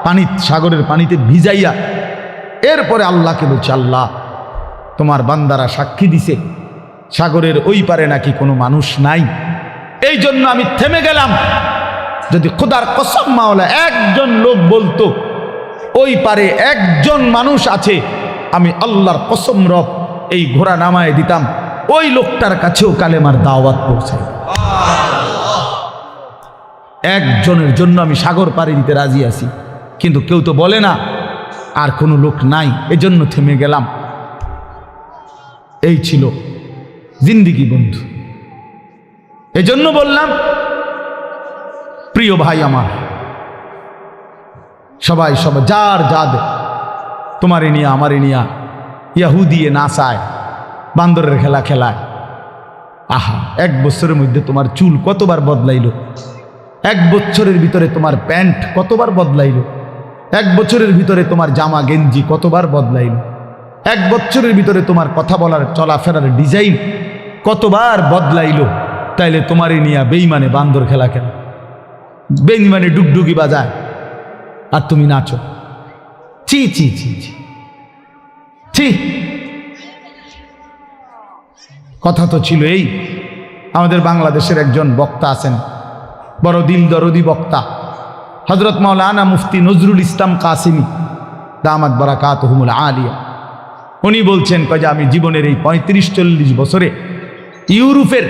পানি, সাগরের পানিতে ভিজাইয়া এরপরে আল্লাহকে বলছে, আল্লাহ তোমার বান্দারা সাক্ষী দিছে সাগরের ওই পারে নাকি কোনো মানুষ নাই, এই জন্য আমি থেমে গেলাম। যদি খোদার কসম মাওলা একজন লোক বলতো ওই পারে একজন মানুষ আছে, আমি আল্লাহর কসম রব এই ঘোড়া নামায় দিতাম, ওই লোকটার কাছেও কালেমার দাওয়াত পৌঁছায়। একজনের জন্য আমি সাগর পাড়ি দিতে রাজি আছি, কিন্তু কেউ তো বলে না, আর কোনো লোক নাই, এজন্য থেমে গেলাম। এই ছিল জিন্দিগি বন্ধু। এজন্য বললাম, প্রিয় ভাই আমার, সবাই সবাই যার যাদ, তোমারে নিয়া আমারে নিয়া ইয়াহুদিয়ে নাচায়, বান্দরের খেলা খেলায়। আহা, 1 বছরের মধ্যে তোমার চুল কতবার বদলাইলো, 1 বছরের ভিতরে তোমার প্যান্ট কতবার বদলাইলো, 1 বছরের ভিতরে তোমার জামা গেঞ্জি কতবার বদলাইলো, 1 বছরের ভিতরে তোমার কথা বলার চলাফেরার ডিজাইন কতবার বদলাইলো। তাইলে তোমারে নিয়া বেঈমানে বান্দর খেলা খেলা, বেঈমানে ডুগডুগি বাজায়, আর তুমি নাচো। ছি ছি ছি ছি ছি। কথা তো ছিল এই, আমাদের বাংলাদেশের একজন বক্তা আছেন, বড় দিল দরদি বক্তা, হযরত মাওলানা মুফতি নজরুল ইসলাম কাসিমি দামাত বারাকাতুহুমুল আলিয়া। উনি বলছেন, যে আমি জীবনের এই 35-40 বছরে ইউরোপের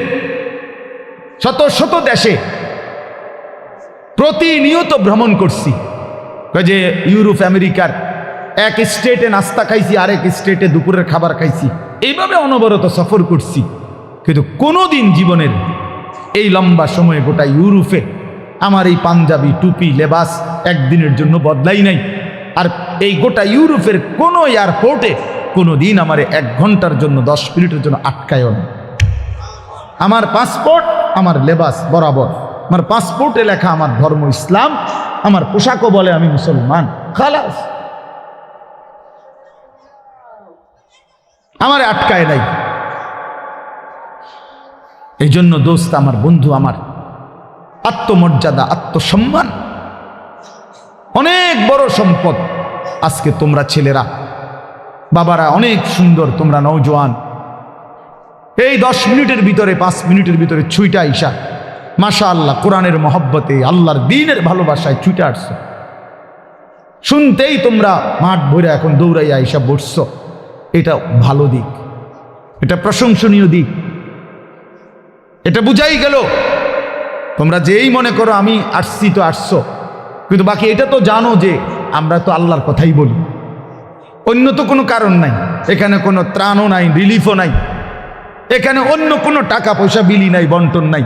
শত শত দেশে প্রতিনিয়ত ভ্রমণ করছি। যে ইউরোপ আমেরিকার এক স্টেটে নাস্তা খাইছি, আরেক স্টেটে দুপুরের খাবার খাইছি, এইভাবে অনবরত সফর করছি, কিন্তু কোনোদিন জীবনের এই লম্বা সময়ে গোটা ইউরোপে আমার এই পাঞ্জাবি টুপি লেবাস একদিনের জন্য বদলাই নাই। আর এই গোটা ইউরোপের কোনো এয়ারপোর্টে কোনোদিন আমার 1 ঘন্টার জন্য 10 মিনিটের জন্য আটকায়ও না। আমার পাসপোর্ট, আমার লেবাস বরাবর, আমার পাসপোর্টে লেখা আমার ধর্ম ইসলাম, আমার পোশাকও বলে আমি মুসলমান, খালাস, আমার আটকায় নাই। এই জন্য দোস্ত আমার, বন্ধু আমার, আত্মমর্যাদা, আত্মসম্মান অনেক বড় সম্পদ। আজকে তোমরা ছেলেরা, বাবারা অনেক সুন্দর, তোমরা নওজোয়ান, এই 10 মিনিটের ভিতরে 5 মিনিটের ভিতরে ছুইটা আইসা মাশাআল্লাহ কোরআনের মহব্বতে, আল্লাহর দ্বীনের ভালোবাসায় ছুটে আসছো। শুনতেই তোমরা মাঠ ভরে এখন দৌড়াইয়া আইসা বসছো, এটা ভালো দিক, এটা প্রশংসনীয় দিক, এটা বুঝাই গেল। তোমরা যেই মনে করো আমি আসছি তো আসছো, কিন্তু বাকি এটা তো জানো যে আমরা তো আল্লাহর কথাই বলি, অন্য তো কোনো কারণ নাই, এখানে কোনো ত্রাণও নাই, রিলিফও নাই, এখানে অন্য কোনো টাকা পয়সা বিলি নাই, বন্টন নাই,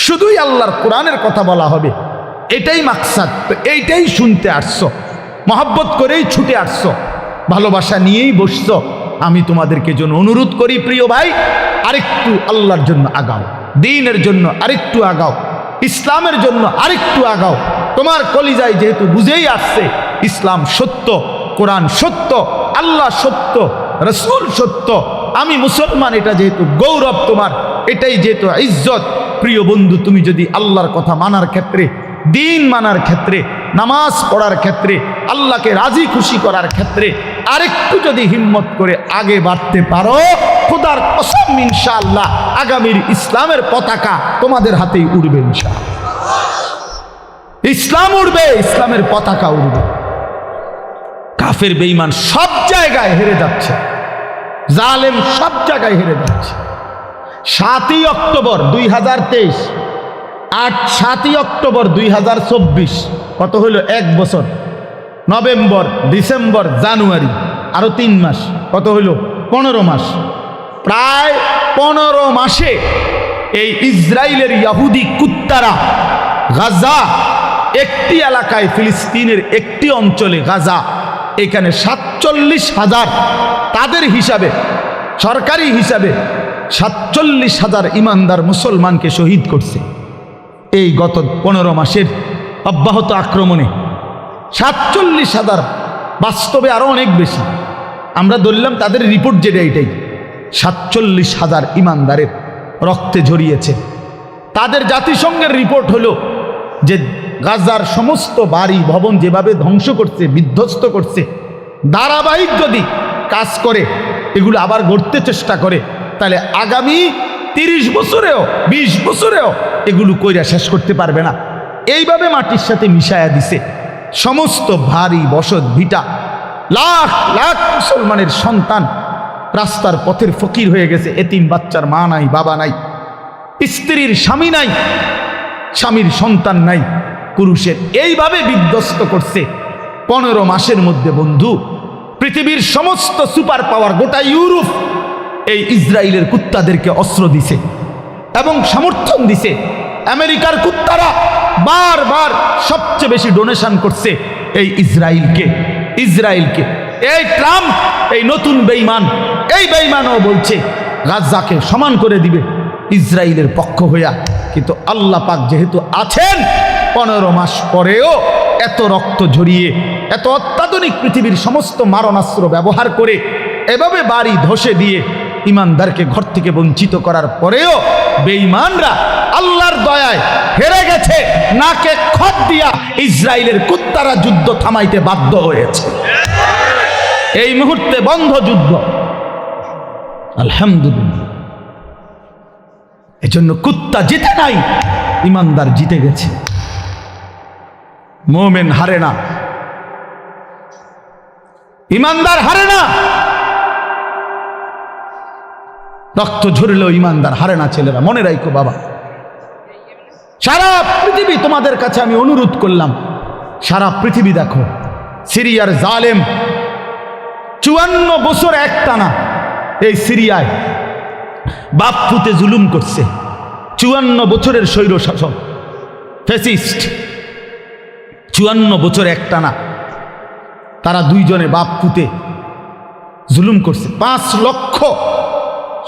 শুধুই আল্লাহর কোরআনের কথা বলা হবে, এটাই মাকসাদ। তো এইটাই শুনতে আসছো, মহব্বত করেই ছুটে আসছো, ভালোবাসা নিয়েই বসছো। আমি তোমাদেরকে জন্য অনুরোধ করি, প্রিয় ভাই, আরেকটু আল্লাহর জন্য আগাও, দ্বীনের জন্য আরেকটু আগাও, ইসলামের জন্য আরেকটু আগাও। তোমার কলিজায় যেহেতু বুঝেই আসছে ইসলাম সত্য, কোরআন সত্য, আল্লাহ সত্য, রাসূল সত্য, আমি মুসলমান, এটা যেহেতু গৌরব তোমার, এটাই যেহেতু ইজ্জত। প্রিয় বন্ধু, তুমি যদি আল্লাহর কথা মানার ক্ষেত্রে, দ্বীন মানার ক্ষেত্রে, নামাজ পড়ার ক্ষেত্রে, আল্লাহকে রাজি খুশি করার ক্ষেত্রে আরেকটু যদি হিম্মত করে আগে বাড়তে পারো, খোদার কসম ইনশাআল্লাহ আগামীর ইসলামের পতাকা তোমাদের হাতেই উড়বে ইনশাআল্লাহ। ইসলাম উড়বে, ইসলামের পতাকা উড়বে। কাফের বেঈমান সব জায়গায় হেরে যাচ্ছে, জালেম সব জায়গায় হেরে যাচ্ছে। 7ই অক্টোবর 2023 7ই অক্টোবর 2024, কত হইল? 1 বছর। নভেম্বর, ডিসেম্বর, জানুয়ারি, আরো 3 মাস, কত হইল? 15 মাস। প্রায় 15 মাসে এই ইসরায়েলের ইহুদি কুত্তারা গাজা, একটি এলাকায়, ফিলিস্তিনের একটি অঞ্চলে গাজা, এখানে 47,000, তাদের হিসাবে, সরকারি হিসাবে 47,000 ইমানদার মুসলমানকে শহীদ করছে এই গত 15 মাসের অব্যাহত আক্রমণে। 47,000, বাস্তবে আরো অনেক বেশি। আমরা ধরলাম তাদের রিপোর্ট যেটা, এটাই 47,000 ইমানদারের রক্তে ঝরিয়েছে। তাদের জাতিসংঘের রিপোর্ট হলো যে গাজার সমস্ত বাড়ি ভবন যেভাবে ধ্বংস করছে, বিধ্বস্ত করছে, ধারাবাহিক যদি কাজ করে, এগুলো আবার গড়তে চেষ্টা করে, তাহলে আগামী 30 বছরেও 20 বছরেও এগুলো কইরা শেষ করতে পারবে না। এইভাবে মাটির সাথে মিশায়া দিছে সমস্ত ভারী বসত ভিটা। লাখ লাখ মুসলমানের সন্তান রাস্তার পথের ফকির হয়ে গেছে। এতিম বাচ্চার মা নাই, বাবা নাই, স্ত্রীর স্বামী নাই, স্বামীর সন্তান নাই, পুরুষের। এইভাবে বিধ্বস্ত করছে 15 মাসের মধ্যে। বন্ধু, পৃথিবীর সমস্ত সুপার পাওয়ার, গোটা ইউরোপ এই ইসরায়েলের কুত্তাদেরকে অস্ত্র দিছে এবং সমর্থন দিছে। আমেরিকার কুত্তারা বারবার সবচেয়ে বেশি ডোনেশন করছে এই ইসরায়েলকে। এই ট্রাম্প, এই নতুন বেঈমান, এই বেঈমানও বলছে গাজাকে সমান করে দিবে ইসরায়েলের পক্ষ হইয়া। কিন্তু আল্লাহ পাক যেহেতু আছেন, 15 মাস পরেও এত রক্ত ঝরিয়ে, এত অত্যাধুনিক পৃথিবীর সমস্ত মারণাস্ত্র ব্যবহার করে, এভাবে বাড়ি ধসে দিয়ে ইমানদারকে ঘর থেকে বঞ্চিত করার পরেও বেঈমানরা আল্লাহর দয়ায় হেরে গেছে। নাকে খত দিয়া ইসরায়েলের কুত্তারা যুদ্ধ থামাইতে বাধ্য হয়েছে। এই মুহূর্তে বন্ধ যুদ্ধ, আলহামদুলিল্লাহ। এজন্য কুত্তা জিতে নাই, ইমানদার জিতে গেছে। মোমেন হারে না, ইমানদার হারে না। রক্ত ঝরলেও ইমানদার হারে না। ছেলেরা মনে রাখো বাবা, সারা পৃথিবী তোমাদের কাছে আমি অনুরোধ করলাম, সারা পৃথিবী দেখো, সিরিয়ার জালেম 54 বছর একটানা এই সিরিয়ায় বাপ পুতে জুলুম করছে। 54 বছরের স্বৈর শাসক, ফ্যাসিস্ট, 54 বছর একটানা তারা দুইজনে বাপ পুতে জুলুম করছে। 5 লক্ষ,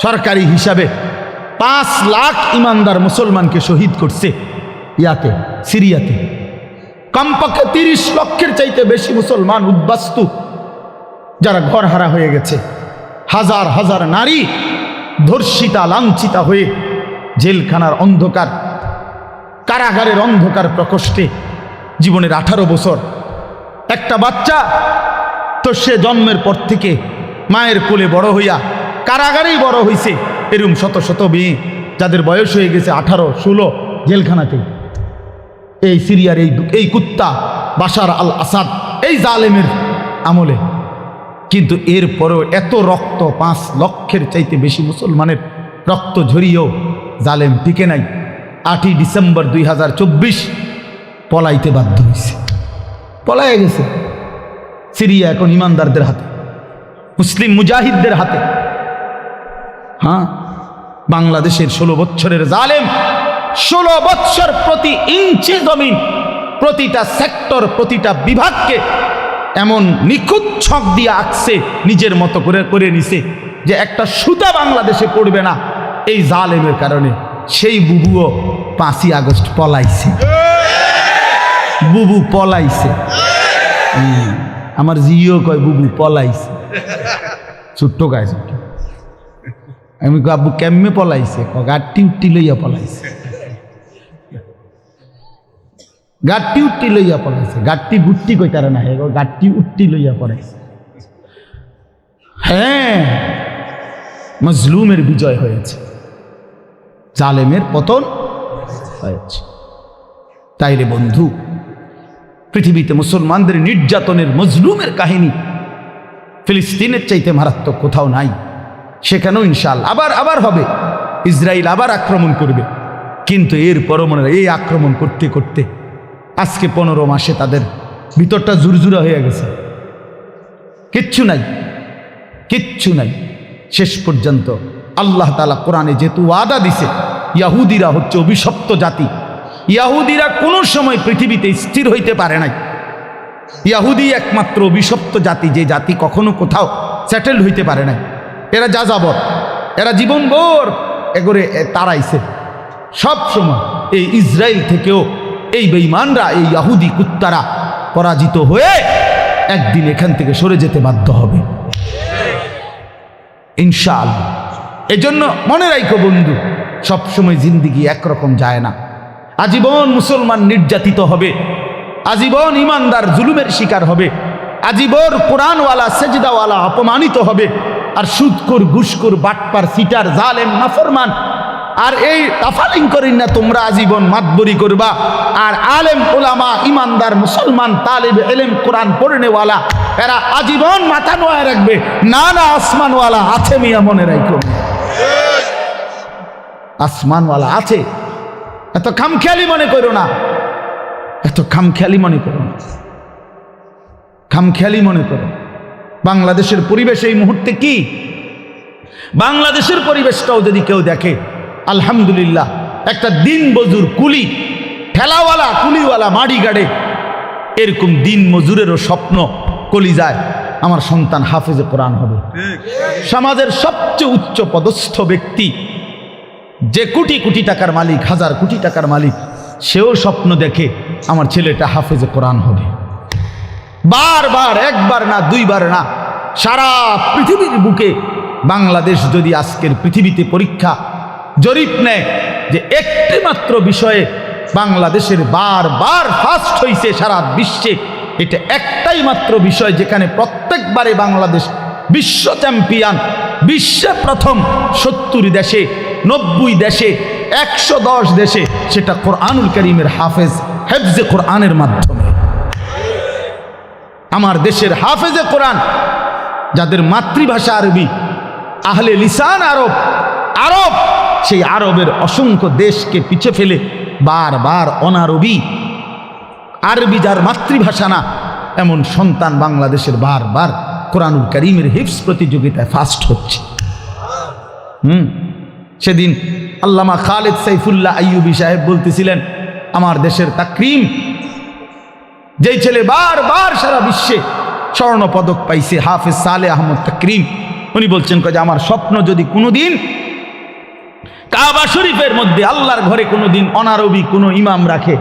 সরকারি হিসাবে 5 লাখ ইমানদার মুসলমানকে শহীদ করছে ইয়াতে, সিরিয়াতে। কমপক্ষে 30 লক্ষের চাইতে বেশি মুসলমান উদ্বাস্তু, যারা ঘর হারা হয়ে গেছে। হাজার হাজার নারী ধর্ষিতা, লাঞ্ছিতা হয়ে জেলখানার অন্ধকার, কারাগারের অন্ধকার প্রকোষ্ঠে জীবনের 18 বছর। একটা বাচ্চা তো সে জন্মের পর থেকে মায়ের কোলে বড় হইয়া কারাগারেই বড় হইছে। এরকম শত শত মেয়ে যাদের বয়স হয়ে গেছে 18, 16, জেলখানাতে। এই সিরিয়ার এই কুত্তা বাশার আল আসাদ, এই জালেমের আমলে। কিন্তু এরপরেও এত রক্ত, 5 লক্ষের চাইতে বেশি মুসলমানের রক্ত ঝরিয়েও জালেম টিকে নাই। 8ই ডিসেম্বর 2024 পলাইতে বাধ্য হয়েছে, পলাইয়া গেছে। সিরিয়া এখন ইমানদারদের হাতে, মুসলিম মুজাহিদদের হাতে। হ্যাঁ, বাংলাদেশের 16 বছরের জালেম 16 বছর প্রতি ইঞ্চি জমিন, প্রতিটা সেক্টর, প্রতিটা বিভাগকে এমন নিখুঁত ছক দিয়ে আঁকছে, নিজের মতো করে নিছে যে একটা সুতা বাংলাদেশে পড়বে না এই জালেমের কারণে। সেই বুবুও 5ই আগস্ট পলাইছে, বুবু পলাইছে। আমার জিও কয় বুবু পলাইছে, ছোট্ট গায়ে ছোট্ট। আমি আব্বু কেমনে পলাইছে? গাড়টি উঠটি লইয়া পলাইছে, গাড়টি উঠটি লইয়া পলাইছে। গাড়টি গুট্টি কই তারা না, গাড়টি উঠটি লইয়া পলাইছে। হ্যাঁ, মজলুমের বিজয় হয়েছে, জালেমের পতন হয়েছে। তাইলে বন্ধু, পৃথিবীতে মুসলমানদের নির্যাতনের, মজলুমের কাহিনী ফিলিস্তিনের চাইতে মারাত্মক কোথাও নাই। সেখানেও ইনশাআল্লাহ আবার হবে, ইসরায়েল আবার আক্রমণ করবে। কিন্তু এরপরও মনে হয় এই আক্রমণ করতে করতে আজকে 15 মাসে তাদের ভিতরটা জুরজুরা হয়ে গেছে, কিচ্ছু নাই, কিচ্ছু নাই। শেষ পর্যন্ত আল্লাহ তাআলা কোরআনে যেহেতু ওয়াদা দিছে, ইয়াহুদিরা হচ্ছে অভিশপ্ত জাতি, ইয়াহুদিরা কোনো সময় পৃথিবীতে স্থির হইতে পারে নাই। ইয়াহুদি একমাত্র অভিশপ্ত জাতি, যে জাতি কখনো কোথাও সেটেল হইতে পারে নাই। এরা যাযাবর, এরা জীবনভর এগরে তাড়াইছে সব সময়। এই ইসরায়েল থেকেও এই বেঈমানরা, এই ইয়াহুদি কুত্তারা পরাজিত হয়ে একদিন এখান থেকে সরে যেতে বাধ্য হবে ইনশাআল্লাহ। এজন্য মনে রাখো বন্ধু, সবসময় জিন্দিগি একরকম যায় না। আজীবন মুসলমান নির্যাতিত হবে, আজীবন ইমানদার জুলুমের শিকার হবে, আজীবন কোরআনওয়ালা সেজদাওয়ালা অপমানিত হবে, আর সুদখোর ঘুষখোর বাটপার সিটার জালেম নাফরমান আর এই তাফালিং করেন না তোমরা আজীবন মাতবরি করবা। আর আলেম ওলামা ইমানদার মুসলমান তালিব ইলম কোরআন পড়নেওয়ালা এরা আজীবন মাথা নোয়া রাখবে। না না, আসমানওয়ালা আছে মিয়া, মনে রাখো আসমানওয়ালা আছে। এত খামখেয়ালি মনে করো না, এত খামখেয়ালি মনে করো না, খামখেয়ালি মনে করো। বাংলাদেশের পরিবেশ এই মুহূর্তে কি, বাংলাদেশের পরিবেশটাও যদি কেউ দেখে, আলহামদুলিল্লাহ, একটা দিন মজুর কুলি, ঠেলাওয়ালা কুলিওয়ালা মাড়ি গাড়ে, এরকম দিন মজুরেরও স্বপ্ন কলিজায় আমার সন্তান হাফেজে কোরআন হবে। সমাজের সবচেয়ে উচ্চ পদস্থ ব্যক্তি, যে কোটি কোটি টাকার মালিক, হাজার কোটি টাকার মালিক, সেও স্বপ্ন দেখে আমার ছেলেটা হাফেজে কোরআন হবে। বারবার, একবার না দুইবার না, সারা পৃথিবীর বুকে বাংলাদেশ যদি আজকের পৃথিবীতে পরীক্ষা জরিপ নেয় যে একটি মাত্র বিষয়ে বাংলাদেশের বারবার ফার্স্ট হয়েছে সারা বিশ্বে, এটা একটাই মাত্র বিষয় যেখানে প্রত্যেকবারে বাংলাদেশ বিশ্ব চ্যাম্পিয়ন, বিশ্বে প্রথম 70 দেশে, 90 দেশে, 110 দেশে, সেটা কোরআনুল কারীমের হেফজে কোরআনের মাধ্যমে। আমার দেশের হাফেজে কোরআন যাদের মাতৃভাষা আরবি, আহলে লিসান আরব, আরব সেই আরবের অসংখ্য দেশকে পিছে ফেলে বারবার অনারবি, আরবি যার মাতৃভাষা না, এমন সন্তান বাংলাদেশের বারবার কোরআনুল কারীমের হিফজ প্রতিযোগিতায় ফার্স্ট হচ্ছে। সেদিন আল্লামা খালেদ সাইফুল্লাহ আইয়ুবী সাহেব বলতেছিলেন, আমার দেশের তাকরিম, যেই ছেলে বারবার সারা বিশ্বে স্বর্ণ পদক পাইছে, হাফেজ সালেহ আহমদ তাকরিম, উনি বলছেন যে আমার স্বপ্ন যদি কোনোদিন কাবা শরীফের মধ্যে আল্লাহর ঘরে কোনোদিন অনারবি কোনো ইমাম রাখে,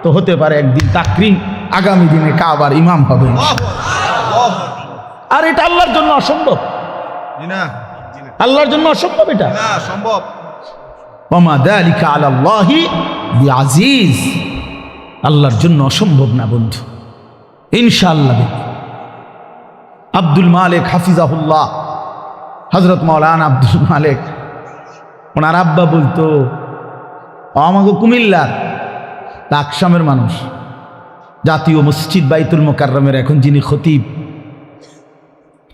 তো হতে পারে একদিন তাকরিম আগামী দিনে কাবার ইমাম হবে। আর এটা আল্লাহর জন্য অসম্ভব, আল্লাহর জন্য অসম্ভব, এটা সম্ভব। ওমা যালিকা আলাল্লাহি বিআজিজ, আল্লাহর জন্য অসম্ভব না বন্ধু, ইনশাআল্লাহ। আব্দুল মালিক হাফিজাহুল্লাহ, হযরত মাওলানা আব্দুল মালিক, ওনার আব্বা বলতো, আমাগো কুমিল্লার লাকসামের মানুষ, জাতীয় মসজিদ বাইতুল মোকাররমের এখন যিনি খতিব,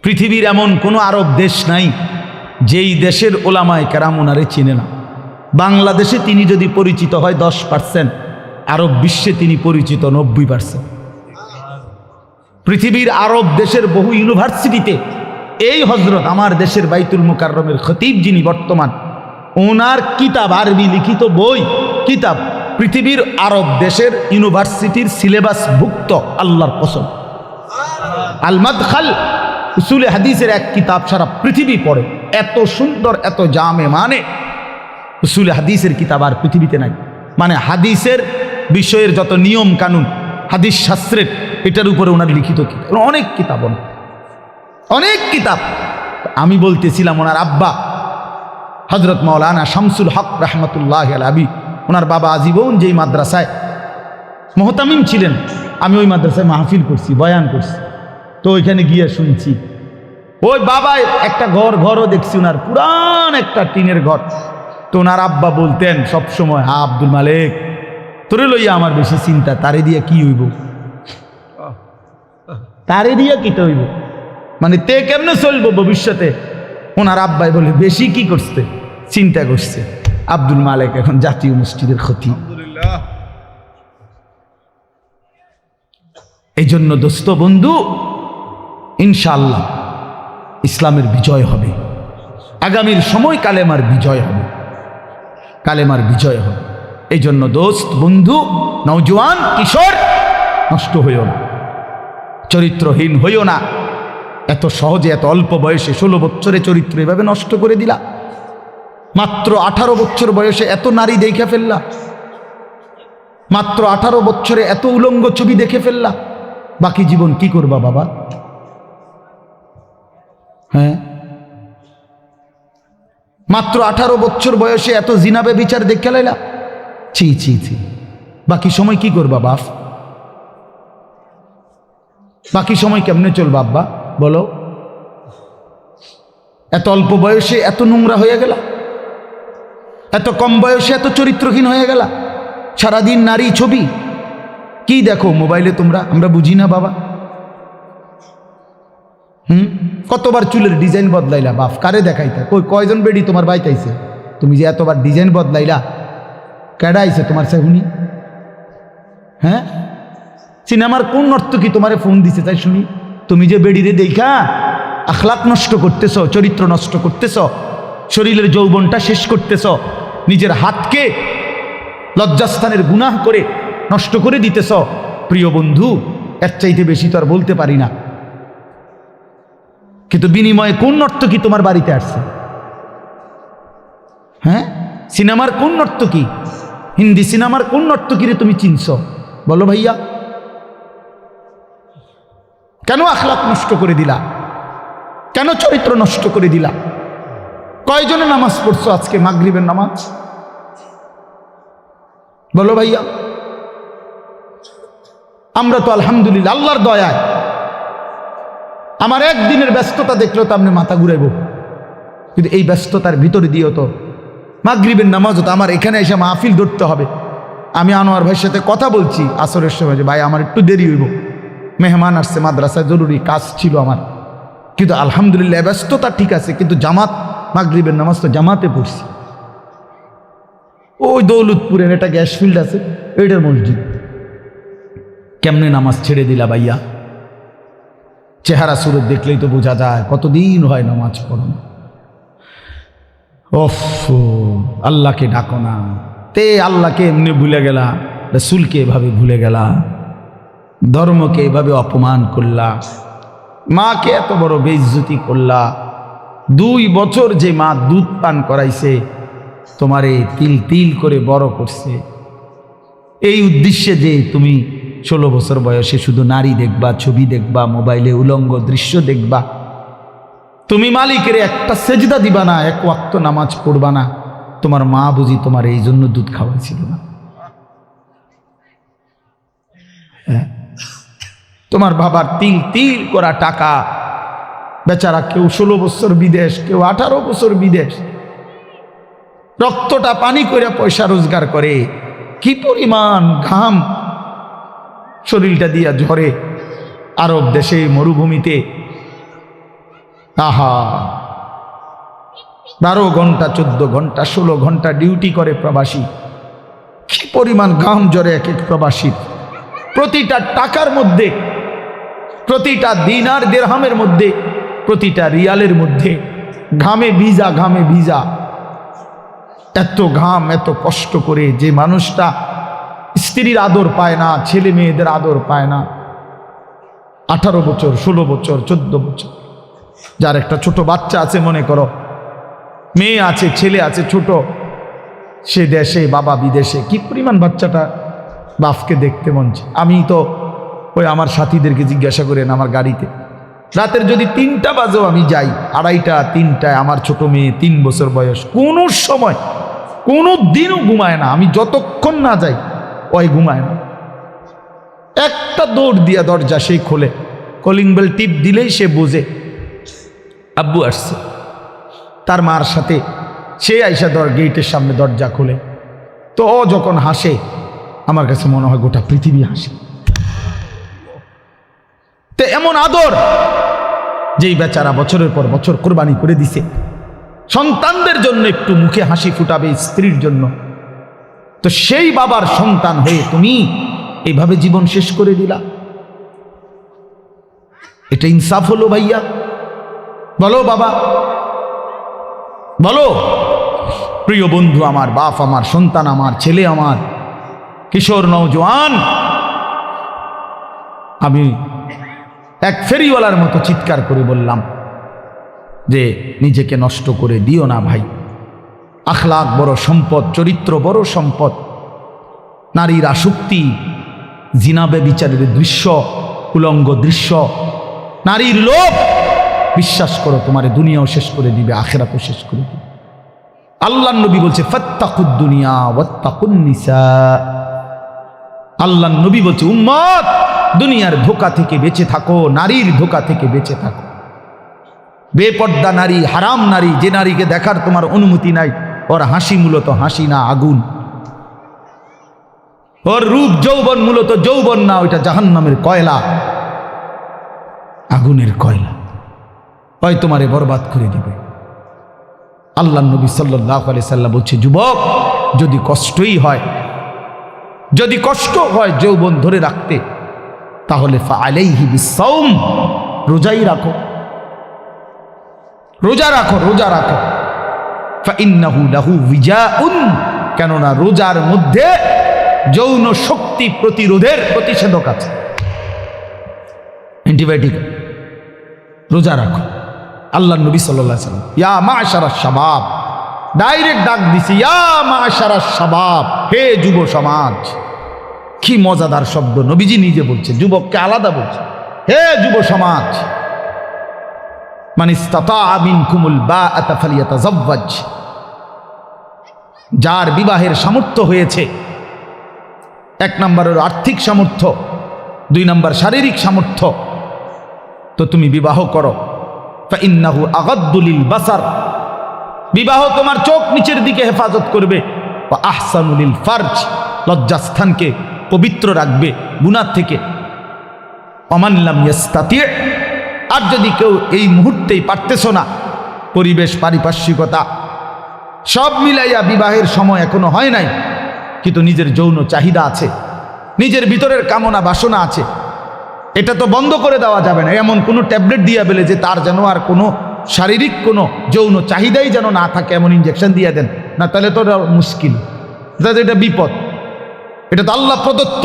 পৃথিবীর এমন কোনো আরব দেশ নাই যেই দেশের ওলামায়ে কেরাম ওনারে চিনে না। বাংলাদেশে তিনি যদি পরিচিত হয় 10%, আরব বিশ্বে তিনি পরিচিত 90%। পৃথিবীর আরব দেশের বহু ইউনিভার্সিটিতে এই হজরত আমার দেশের বাইতুল মোকাররমের খতিব যিনি বর্তমান, ওনার কিতাব, আরবি লিখিত বই কিতাব পৃথিবীর আরব দেশের ইউনিভার্সিটির সিলেবাস ভুক্ত, আল্লাহর কসম। আল মাদখাল উসুলে হাদিসের এক কিতাব সারা পৃথিবী পড়ে, এত সুন্দর, এত জামে, মানে উসুলে হাদিসের কিতাব আর পৃথিবীতে নাই। মানে হাদিসের বিষয়ের যত নিয়ম কানুন, হাদিস শাস্ত্রের, এটার উপরে ওনার লিখিত কিতাব, অনেক কিতাব, অনেক কিতাব। আমি বলতেছিলাম, ওনার আব্বা হযরত মাওলানা শামসুল হক রাহমাতুল্লাহি আলাইহি, ওনার বাবা আজীবন যেই মাদ্রাসায় মুহতামিম ছিলেন, আমি ওই মাদ্রাসায় মাহফিল করছি, বয়ান করছি, তো ওইখানে গিয়ে শুনছি, ওই বাবা একটা ঘরও দেখছি, ওনার পুরান একটা টিনের ঘর। তো ওনার আব্বা বলতেন সবসময়, হ্যাঁ আব্দুল মালিক, তোরে লইয়া আমার বেশি চিন্তা, তারে দিয়া কি হইব, তারে দিয়া কিটা হইব, মানে তে কেমনে চলবো ভবিষ্যতে। ওনার আব্বাই বলে, বেশি কি করছে, চিন্তা করছে। আব্দুল মালেক এখন জাতীয় মসজিদের খতিব। এই জন্য দোস্ত বন্ধু, ইনশাআল্লাহ ইসলামের বিজয় হবে, আগামীর সময় কালেমার বিজয় হবে, কালেমার বিজয় হবে। এই জন্য দোস্ত বন্ধু, নওজোয়ান কিশোর, নষ্ট হইও না, চরিত্রহীন হইও না। এত সহজে এত অল্প বয়সে 16 বছরে চরিত্র এভাবে নষ্ট করে দিলা। মাত্র 18 বছর বয়সে এত নারী দেখে ফেললা, মাত্র 18 বছরে এত উলঙ্গ ছবি দেখে ফেললা। বাকি জীবন কি করবা বাবা? হ্যাঁ, মাত্র 18 বছর বয়সে এত জিনাবে বিচার দেখে লাইলা। ছি ছি ছি, বাকি সময় কি করবা বাপ? বাকি সময় কেমনে চলবা আব্বা বলো? এত অল্প বয়সে এত নোংরা হয়ে গেলা, এত কম বয়সে এত চরিত্রহীন হয়ে গেলা। সারাদিন নারী ছবি কি দেখো মোবাইলে তোমরা? আমরা বুঝি না বাবা। কতবার চুলের ডিজাইন বদলাইলা বাপ? কারে দেখাইতা? কয়জন বেডি তোমার বাইতাইছে? তুমি যে এতবার ডিজাইন বদলাইলা, কেডা আইছে তোমার সেহুনি? হ্যাঁ, সিনেমার কোন নর্তকী তোমারে ফোন দিছে তাই শুনি? তুমি যে বেডিরে দেখা আখলাক নষ্ট করতেছ, চরিত্র নষ্ট করতেছ, শরীরের যৌবনটা শেষ করতেছ, নিজের হাতকে লজ্জাস্থানের গুনাহ করে নষ্ট করে দিতেছ। প্রিয় বন্ধু, এর চাইতে বেশি তো আর বলতে পারি না। কিন্তু বিনিময়ে কোন নর্তকী তোমার বাড়িতে আসছে? হ্যাঁ, সিনেমার কোন নর্তকী, হিন্দি সিনেমার কোন নর্তকীরে তুমি চিনছ বলো ভাইয়া? কেন আখলাক নষ্ট করে দিলা? কেন চরিত্র নষ্ট করে দিলা? কয়জনে নামাজ পড়ছো আজকে মাগরিবের নামাজ বলো ভাইয়া? আমরা তো আলহামদুলিল্লাহ আল্লাহর দয়ায় আমার একদিনের ব্যস্ততা দেখলেও তো আপনি মাথা ঘুরাইব, কিন্তু এই ব্যস্ততার ভিতরে দিয়েও তো মাগরিবের নামাজ হতো। আমার এখানে এসে মাহফিল ধরতে হবে। আমি আনোয়ার ভাইয়ের সাথে কথা বলছি আসরের সময় যে ভাই আমার একটু দেরি হইব, মেহমান আসছে, মাদ্রাসায় জরুরি কাজ ছিল আমার, কিন্তু আলহামদুলিল্লাহ ব্যস্ততা ঠিক আছে, কিন্তু জামাত মাগরিবের নামাজ তো জামাতে পড়ছি। ওই দৌলতপুরের একটা গ্যাস ফিল্ড আছে, এইটার মসজিদ। কেমনে নামাজ ছেড়ে দিলা ভাইয়া? চেহারা সুরত দেখলেই তো বোঝা যায় কতদিন হয় নামাজ পড়ো। ওফ, আল্লাহকে ডাকো না, তে আল্লাহকে এমনি ভুলে গেলা, রাসূলকে এভাবে ভুলে গেলা, ধর্মকে এভাবে অপমান করলা, মাকে এত বড় বেইজ্জতি করলা। 2 বছর যে মা দুধ পান করাইছে, তোমারে তিল তিল করে বড় করছে, এই উদ্দেশ্যে যে তুমি 16 বছর বয়সে শুধু নারী দেখবা, ছবি দেখবা, মোবাইলে উলঙ্গ দৃশ্য দেখবা, তুমি মালিকের একটা সেজদা দিবা না, 1 ওয়াক্ত নামাজ পড়বা না, তোমার মা বুঝি তোমার এই জন্য দুধ খাওয়াইছিল না? হ্যাঁ, তোমার বাবার তিল তিল করা টাকা, বেচারা কেউ 16 বছর বিদেশ, কেউ 18 বছর বিদেশ, রক্তটা পানি করে পয়সা রোজগার করে, কি পরিমাণ ঘাম শরীরটা দিয়া ঝরে আরব দেশে মরুভূমিতে। আহা, 12 ঘন্টা 14 ঘন্টা 16 ঘন্টা ডিউটি করে প্রবাসী, কি পরিমাণ ঘাম ঝরে এক এক প্রবাসীর। প্রতিটা টাকার মধ্যে, প্রতিটা দিনার দিরহামের মধ্যে, প্রতিটা রিয়ালের মধ্যে ঘামে ভিজা, ঘামে ভিজা। এত ঘাম, এত কষ্ট করে যে মানুষটা স্ত্রীর আদর পায় না, ছেলে মেয়েদের আদর পায় না, 18 বছর 16 বছর 14 বছর, যার একটা ছোট বাচ্চা আছে, মনে করো মেয়ে আছে, ছেলে আছে ছোট, সে দেশে বাবা বিদেশে, কি পরিমাণ বাচ্চাটা বাপকে দেখতে মন চায়। আমি তো ওই আমার সাথীদেরকে জিজ্ঞাসা করেন, আমার গাড়িতে রাতের যদি 3টা বাজেও আমি যাই, 2:30 3টায়, আমার ছোট মেয়ে 3 বছর বয়স, কোনো সময় কোনো দিনও ঘুমায় না। আমি যতক্ষণ না যাই ওই ঘুমায় না। একটা দৌড় দিয়া দরজা সেই খোলে, কলিং বেল টিপ দিলেই সে বোঝে আব্বু আসছে। তার মার সাথে সে আইসা গেটের সামনে দরজা খোলে, তো ও যখন হাসে আমার কাছে মনে হয় গোটা পৃথিবী হাসে। তো এমন আদর, যেই বেচারা বছরের পর বছর কোরবানি করে দিছে, সন্তানদের জন্য একটু মুখে হাসি ফুটাবে, স্ত্রীর জন্য। তো সেই বাবার সন্তান হয়ে তুমি এইভাবে জীবন শেষ করে দিলা, এটা ইনসাফ হলো ভাইয়া? বলো বাবা, বলো। প্রিয় বন্ধু আমার, বাপ আমার, সন্তান আমার, ছেলে আমার, কিশোর নওজোয়ান, আমি এক ফেরিওয়ালার মতো চিৎকার করে বললাম যে নিজেকে নষ্ট করে দিও না ভাই। আখলাক বড় সম্পদ, চরিত্র বড় সম্পদ। নারীর আসক্তি, জিনা ব্যভিচারের দৃশ্য, উলঙ্গ দৃশ্য, নারীর লোভ, বিশ্বাস করো তোমারে দুনিয়াও শেষ করে দিবে, আখিরাতও শেষ করে দিবে। আল্লাহর নবী বলছে ফাত্তাকুদ দুনিয়া ওয়াত্তাকুন নিসা। আল্লাহর নবী বলছে উম্মত, দুনিয়ার ধোঁকা থেকে বেঁচে থাকো, নারীর ধোঁকা থেকে বেঁচে থাকো। বেপর্দা নারী, হারাম নারী, যে নারীকে দেখার তোমার অনুমতি নাই, ওর হাসি মূলত হাসি না, আগুন। ওর রূপ যৌবন মূলত যৌবন না, ওইটা জাহান্নামের কয়লা, আগুনের কয়লা। ওই তোমারে বরবাদ করে দিবে। আল্লাহ নবী সাল্লাল্লাহু আলাইহি সাল্লাম বলছে যুবক, যদি কষ্টই হয়, যদি কষ্ট হয় যৌবন ধরে রাখতে, তাহলে ফাআলাইহি বিসসাওম, রোজাই রাখো, রোজা রাখো, রোজা রাখো। ফাইন্নাহু লাহু বিজাউন, কেননা রোজার মধ্যে যৌন শক্তি প্রতিরোধের প্রতিষেধক আছে, অ্যান্টিবায়োটিক। রোজা রাখো। আল্লাহ নবী সাল্লাল্লাহু আলাইহি সাল্লাম ইয়া মাশারাশ শাবাব, ডাইরেক্ট ডাক দিছি, ইয়া মাশারাশ শাবাব, হে যুব সমাজ। কি মজাদার শব্দ, নবীজি নিজে বলছে, যুবককে আলাদা বলছে, হে যুব সমাজ। মান ইসতাতাআ মিনকুমুল বাআতা ফালিয়াতাযাওয়াজ, যার বিবাহের সামর্থ্য হয়েছে, এক নম্বর আর্থিক সামর্থ্য, দুই নম্বর শারীরিক সামর্থ্য, তো তুমি বিবাহ করো। ফাইন্নাহু আগাদ্দু লিল বাসার, বিবাহ তোমার চোখ নিচের দিকে হেফাজত করবে। ওয়া আহসানু লিল ফারজ, লজ্জাস্থানকে পবিত্র রাখবে গুনাহ থেকে। ওমান লাম ইয়াস্তাতি, আর যদি কেউ এই মুহূর্তেই পারতেছ না, পরিবেশ, পারিপার্শ্বিকতা সব মিলাইয়া বিবাহের সময় এখনো হয় নাই, কিন্তু নিজের যৌন চাহিদা আছে, নিজের ভিতরের কামনা বাসনা আছে, এটা তো বন্ধ করে দেওয়া যাবে না। এমন কোনো ট্যাবলেট দিয়ে বেলে যে তার যেন আর কোনো শারীরিক কোনো যৌন চাহিদাই যেন না থাকে, এমন ইঞ্জেকশন দিয়ে দেন না, তাহলে তো মুশকিল, এটা বিপদ। এটা তো আল্লাহ প্রদত্ত,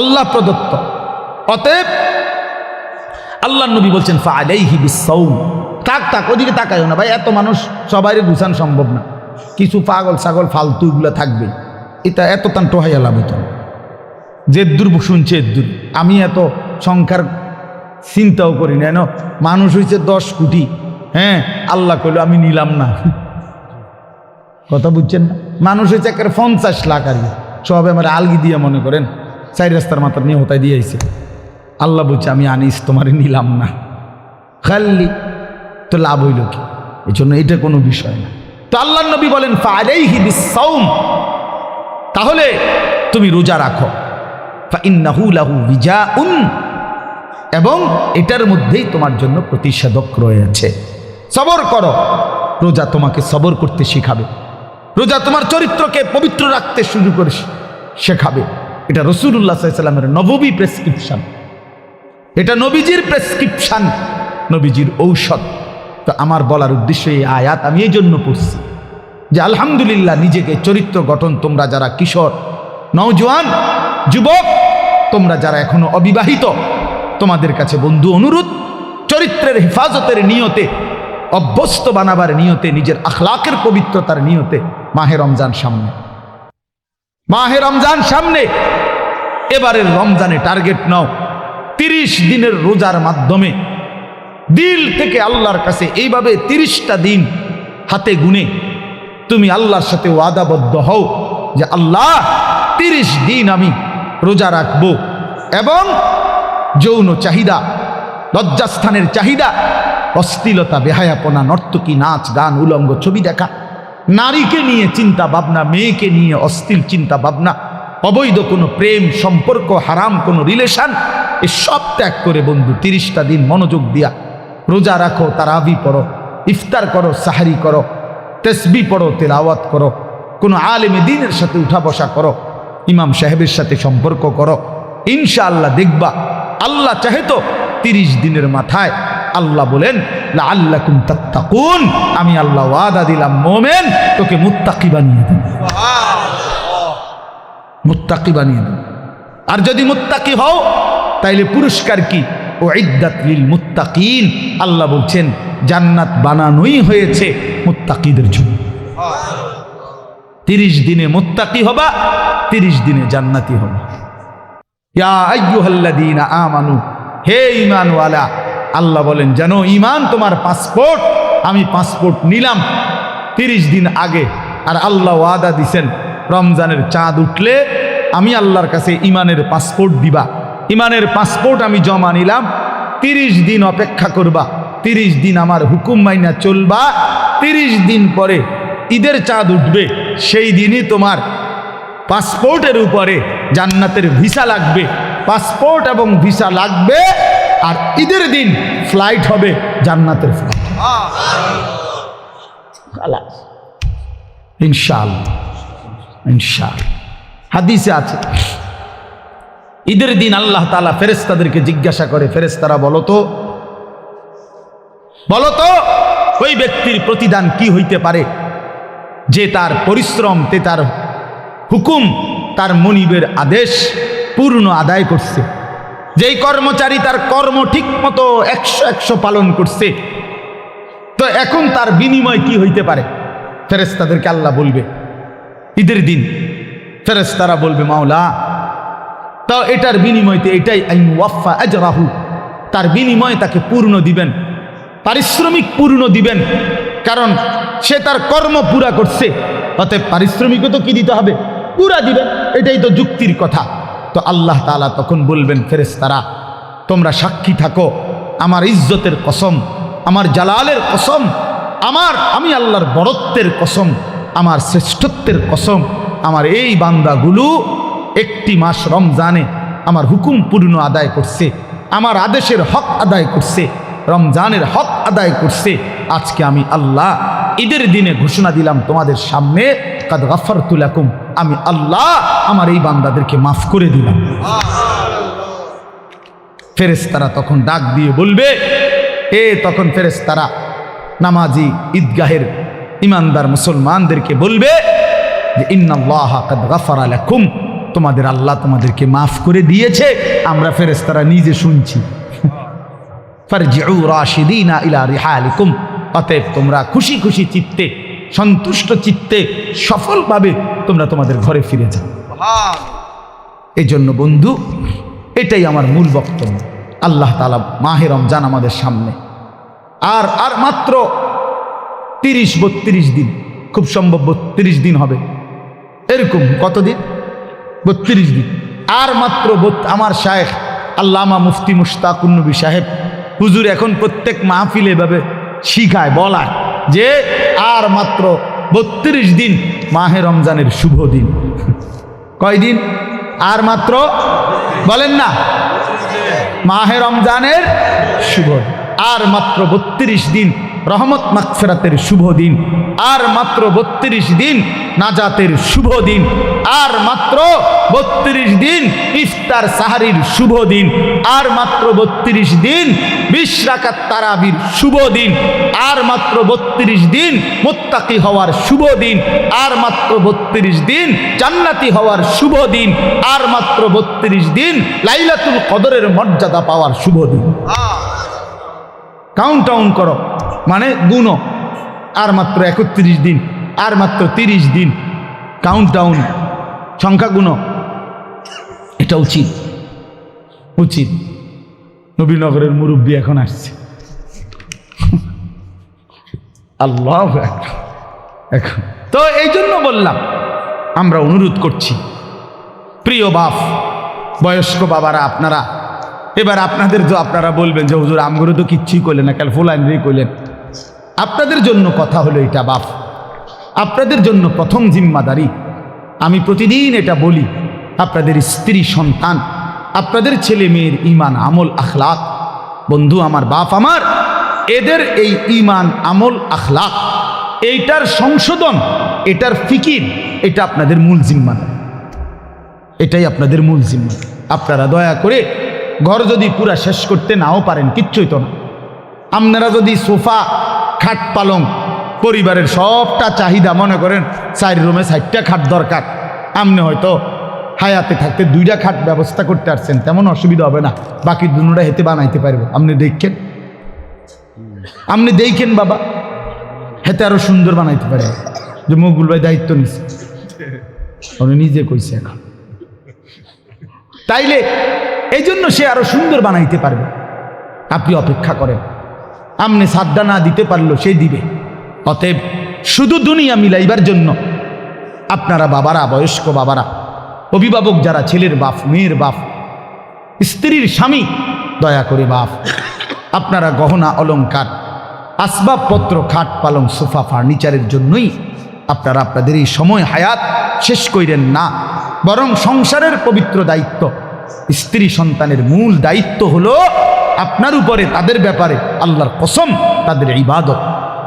আল্লাহ প্রদত্ত। অতএব আল্লাহ নবী বলছেন ফাআলাইহি বিসসাওম। থাক ওদিকে তাকায়ও না ভাই, এত মানুষ সবাইরে গুছান সম্ভব না, কিছু পাগল ছাগল ফালতু এগুলো থাকবে, এটা এত তান টোহাইয়া লাভ হতো না। যে দূর শুনছে দূর, আমি এত সংখ্যার চিন্তাও করি না। মানুষ হয়েছে 10 কোটি, হ্যাঁ, আল্লাহ কইল আমি নিলাম না, কথা বুঝছেন না? মানুষ হয়েছে একেবারে 50 লাখ, আর সব আমার আলগি দিয়ে মনে করেন 4 রাস্তার মাথা নিয়ে হতায় দিয়েছে। আল্লাহ বলছে আমি আনিস, তোমারে নিলাম না, খালি তো লাভ হইল কি? এই জন্য এটা কোনো বিষয় না। তো আল্লাহ নবী বলেন ফাআলাইহি বিসসাওম, তাহলে তুমি রোজা রাখো। ফাইন্নাহু লাহু বিজাউন, এবং এটার মধ্যেই তোমার জন্য প্রতিষেধক রয়েছে। সবর করো, রোজা তোমাকে সবর করতে শিখাবে, রোজা তোমার চরিত্রকে পবিত্র রাখতে শুরু করে শেখাবে। এটা রাসূলুল্লাহ সাল্লাল্লাহু আলাইহি ওয়াসাল্লামের নববী প্রেসক্রিপশন, এটা নবীজির প্রেসক্রিপশন, নবীজির ঔষধ। তো আমার বলার উদ্দেশ্য এই আয়াত আমি এই জন্য পড়ছি যে আলহামদুলিল্লাহ, নিজেকে চরিত্র গঠন, তোমরা যারা কিশোর, নওজোয়ান, যুবক, তোমরা যারা এখনো অবিবাহিত, তোমাদের কাছে বন্ধু অনুরোধ, চরিত্রের হেফাজতের নিয়তে, অভ্যস্ত বানাবার নিয়তে, নিজের আখলাকের পবিত্রতার নিয়তে মাহে রমজান সামনে, মাহে রমজান সামনে, এবারের রমজানে টার্গেট নাও 30 দিনের রোজার মাধ্যমে দিল থেকে আল্লাহর কাছে এইভাবে 30টা দিন হাতে গুনে তুমি আল্লাহর সাথে ওয়াদাবদ্ধ হও যে আল্লাহ 30 দিন আমি রোজা রাখবো, এবং যৌন চাহিদা, লজ্জাস্থানের চাহিদা, অশ্লীলতা, বেহায়াপনা, নর্তকী, নাচ গান, উলঙ্গ ছবি দেখা, নারীকে নিয়ে চিন্তা ভাবনা, মেয়েকে নিয়ে অশ্লীল চিন্তা ভাবনা, অবৈধ কোনো প্রেম সম্পর্ক, হারাম কোনো রিলেশন, এ সব ত্যাগ করে বন্ধু 30টা দিন মনোযোগ দিয়া রোজা রাখো, তারাবি পড়ো, ইফতার করো, সাহারি করো, তাসবিহ পড়ো, তেলাওয়াত করো, কোনো আলেমে দ্বীনের সাথে উঠা বসা করো, ইমাম সাহেবের সাথে সম্পর্ক করো। ইনশাআল্লাহ দেখবা আল্লাহ চাহে তো 30 দিনের মাথায় আল্লাহ বলেন লাআল্লাকুম তাত্তাকুন, আমি আল্লাহ ওয়াদা দিলাম মোমেন তোকে মুত্তাকি বানিয়ে দেব, মুত্তাকি বানিয়ে দেব। আর যদি মুত্তাকি হও তাইলে পুরস্কার কি? উইদ্দাত লিল মুত্তাকিন, আল্লাহ বলছেন জান্নাত বানানোই হয়েছে মুত্তাকিদের জন্য। 30 দিনে মুত্তাকি হবা, 30 দিনে জান্নাতি হবা। ইয়া আইয়ুহাল্লাযীনা আমানু, হে ঈমানওয়ালা, আল্লাহ বলেন জানো ঈমান তোমার পাসপোর্ট, আমি পাসপোর্ট নিলাম 30 দিন আগে। আর আল্লাহ ওয়াদা দিছেন রমজানের চাঁদ উঠলে আমি আল্লাহর কাছে ঈমানের পাসপোর্ট দিবা। ঈমানের পাসপোর্ট আমি জমা নিলাম, 30 দিন অপেক্ষা করবা, 30 দিন আমার হুকুম মাইনা চলবা। 30 দিন পরে ঈদের চাঁদ উঠবে, সেই দিনই তোমার পাসপোর্টের উপরে জান্নাতের ভিসা লাগবে। পাসপোর্ট এবং ভিসা লাগবে, আর ঈদের দিন ফ্লাইট হবে জান্নাতের ফ্লাইট। ইনশাআল্লাহ, ইনশাআল্লাহ। হাদিসে আছে ঈদের দিন আল্লাহ তাআলা ফেরেশতাদেরকে জিজ্ঞাসা করে, ফেরেশতারা বলো তো ওই ব্যক্তির প্রতিদান কি হইতে পারে যে তার পরিশ্রম, তার হুকুম, তার মনিবের আদেশ পূর্ণ আদায় করছে। যেই কর্মচারী তার কর্ম ঠিক মতো 100 পালন করছে, তো এখন তার বিনিময় কি হইতে পারে? ফেরেশতাদেরকে আল্লাহ বলবে ঈদের দিন, ফেরেশতারা বলবে মাওলা তো এটার বিনিময়তে এটাই আইন ওয়াফা আজরাহু, তার বিনিময় তাকে পূর্ণ দিবেন, পারিশ্রমিক পূর্ণ দিবেন, কারণ সে তার কর্ম পুরা করছে, অতএব পারিশ্রমিকও তো কি দিতে হবে? পুরা দিবেন, এটাই তো যুক্তির কথা। তো আল্লাহ তাআলা তখন বলবেন ফেরেশতারা তোমরা সাক্ষী থাকো, আমার ইজ্জতের কসম, আমার জালালের কসম, আমি আল্লাহর বড়ত্বের কসম, আমার শ্রেষ্ঠত্বের কসম, আমার এই বান্দাগুলো 1 মাস রমজানে আমার হুকুম পূর্ণ আদায় করছে, আমার আদেশের হক আদায় করছে, রমজানের হক আদায় করছে। আজকে আমি আল্লাহ ঈদের দিনে ঘোষণা দিলাম তোমাদের সামনে, কাদ গাফারতু লাকুম, আমি আল্লাহ আমার এই বান্দাদেরকে মাফ করে দিলাম। ফেরেশতারা তখন ডাক দিয়ে বলবে, তখন ফেরেশতারা নামাজি ঈদগাহের ইমানদার মুসলমানদেরকে বলবে যে ইন্নাল্লাহা কাদ গাফারা লাকুম, তোমাদের আল্লাহ তোমাদেরকে মাফ করে দিয়েছে। আমরা ফেরেশতারা নিজে শুনছি। ফারজিউ রাশিদিনা ইলা রিহালিকুম, অতএব তোমরা খুশি খুশি চিত্তে, সন্তুষ্ট চিত্তে, সফলভাবে তোমরা তোমাদের ঘরে ফিরে যাও। এই জন্য বন্ধু, এটাই আমার মূল বক্তব্য। আল্লাহ তাআলা মাহে রমজান আমাদের সামনে, আর মাত্র 30-32 দিন, খুব সম্ভব 32 দিন হবে, এরকম কতদিন? 32 দিন। আর মাত্র আমার শায়েখ আল্লামা মুফতি মুশতাকুন নবী সাহেব হুজুর এখন প্রত্যেক মাহফিলে এভাবে শিখায়, বলায় যে আর মাত্র 32 দিন মাহে রমজানের শুভ দিন। কয়দিন? আর মাত্র, বলেন না, মাহে রমজানের শুভ, আর মাত্র 32 দিন রহমত মাগফিরাতের শুভ দিন, আর মাত্র 32 দিন নাজাতের শুভ দিন, আর মাত্র 32 দিন ইফতার সাহারির শুভ দিন, আর মাত্র 32 দিন 20 রাকাত তারাবির শুভ দিন, আর মাত্র 32 দিন মুত্তাকি হওয়ার শুভ দিন, আর মাত্র 32 দিন জান্নাতি হওয়ার শুভ দিন, আর মাত্র 32 দিন লাইলাতুল কদরের মর্যাদা পাওয়ার শুভ দিন। কাউন্ট ডাউন করো, মানে গুনো, আর মাত্র 31 দিন, আর মাত্র 30 দিন, কাউন্ট ডাউন, সংখ্যা গুনো। এটা উচিত, উচিত। নবীনগরের মুরব্বী এখন আসছে, আল্লাহ এখন তো এই জন্য বললাম, আমরা অনুরোধ করছি প্রিয় বাপ, বয়স্ক বাবারা, আপনারা এবার আপনাদের আপনারা বলবেন যে হুজুর আমগুলো তো কিচ্ছুই করলেন না, কাল ফুলাইনরেই করলেন। আপনাদের জন্য কথা হলো এটা বাপ, আপনাদের জন্য প্রথম জিম্মাদারি। আমি প্রতিদিন এটা বলি, আপনাদের স্ত্রী সন্তান, আপনাদের ছেলে মেয়ের ঈমান আমল আখলাক, বন্ধু আমার, বাপ আমার, এদের এই ঈমান, আমল, আখলাক, এইটার সংশোধন, এটার ফিকির, এটা আপনাদের মূল জিম্মা। এটাই আপনাদের মূল জিম্মা। আপনারা দয়া করে ঘর যদি পুরা শেষ করতে নাও পারেন, কিচ্ছুই তো না। আপনারা যদি সোফা, খাট, পালং, পরিবারের সবটা চাহিদা, মনে করেন 4 রুমে 4টা খাট দরকার, আপনি হয়তো হায়াতে থাকতে 2টা খাট ব্যবস্থা করতে পারছেন, তেমন অসুবিধা হবে না। বাকি দুটা হেতে বানাইতে পারবো। আপনি দেখেন বাবা, হেতে আরো সুন্দর বানাইতে পারে। যে মকবুল ভাই দায়িত্ব নিচ্ছে, উনি নিজে কইছে না, তাইলে এই জন্য সে আরো সুন্দর বানাইতে পারবে। আপনি অপেক্ষা করেন, আপনি সাদ্দা না দিতে পারলো সে দিবে। অতএব শুধু দুনিয়া মিলাইবার জন্য আপনারা বাবারা, বয়স্ক বাবারা, অভিভাবক যারা, ছেলের বাপ, মেয়ের বাপ, স্ত্রীর স্বামী, দয়া করে বাপ, আপনারা গহনা, অলংকার, আসবাবপত্র, খাট, পালং, সোফা, ফার্নিচারের জন্যই আপনারা আপনাদের এই সময় হায়াত শেষ করেন না। বরং সংসারের পবিত্র দায়িত্ব, স্ত্রী সন্তানের মূল দায়িত্ব হলো আপনার উপরে, তাদের ব্যাপারে আল্লাহর কসম, তাদের ইবাদত,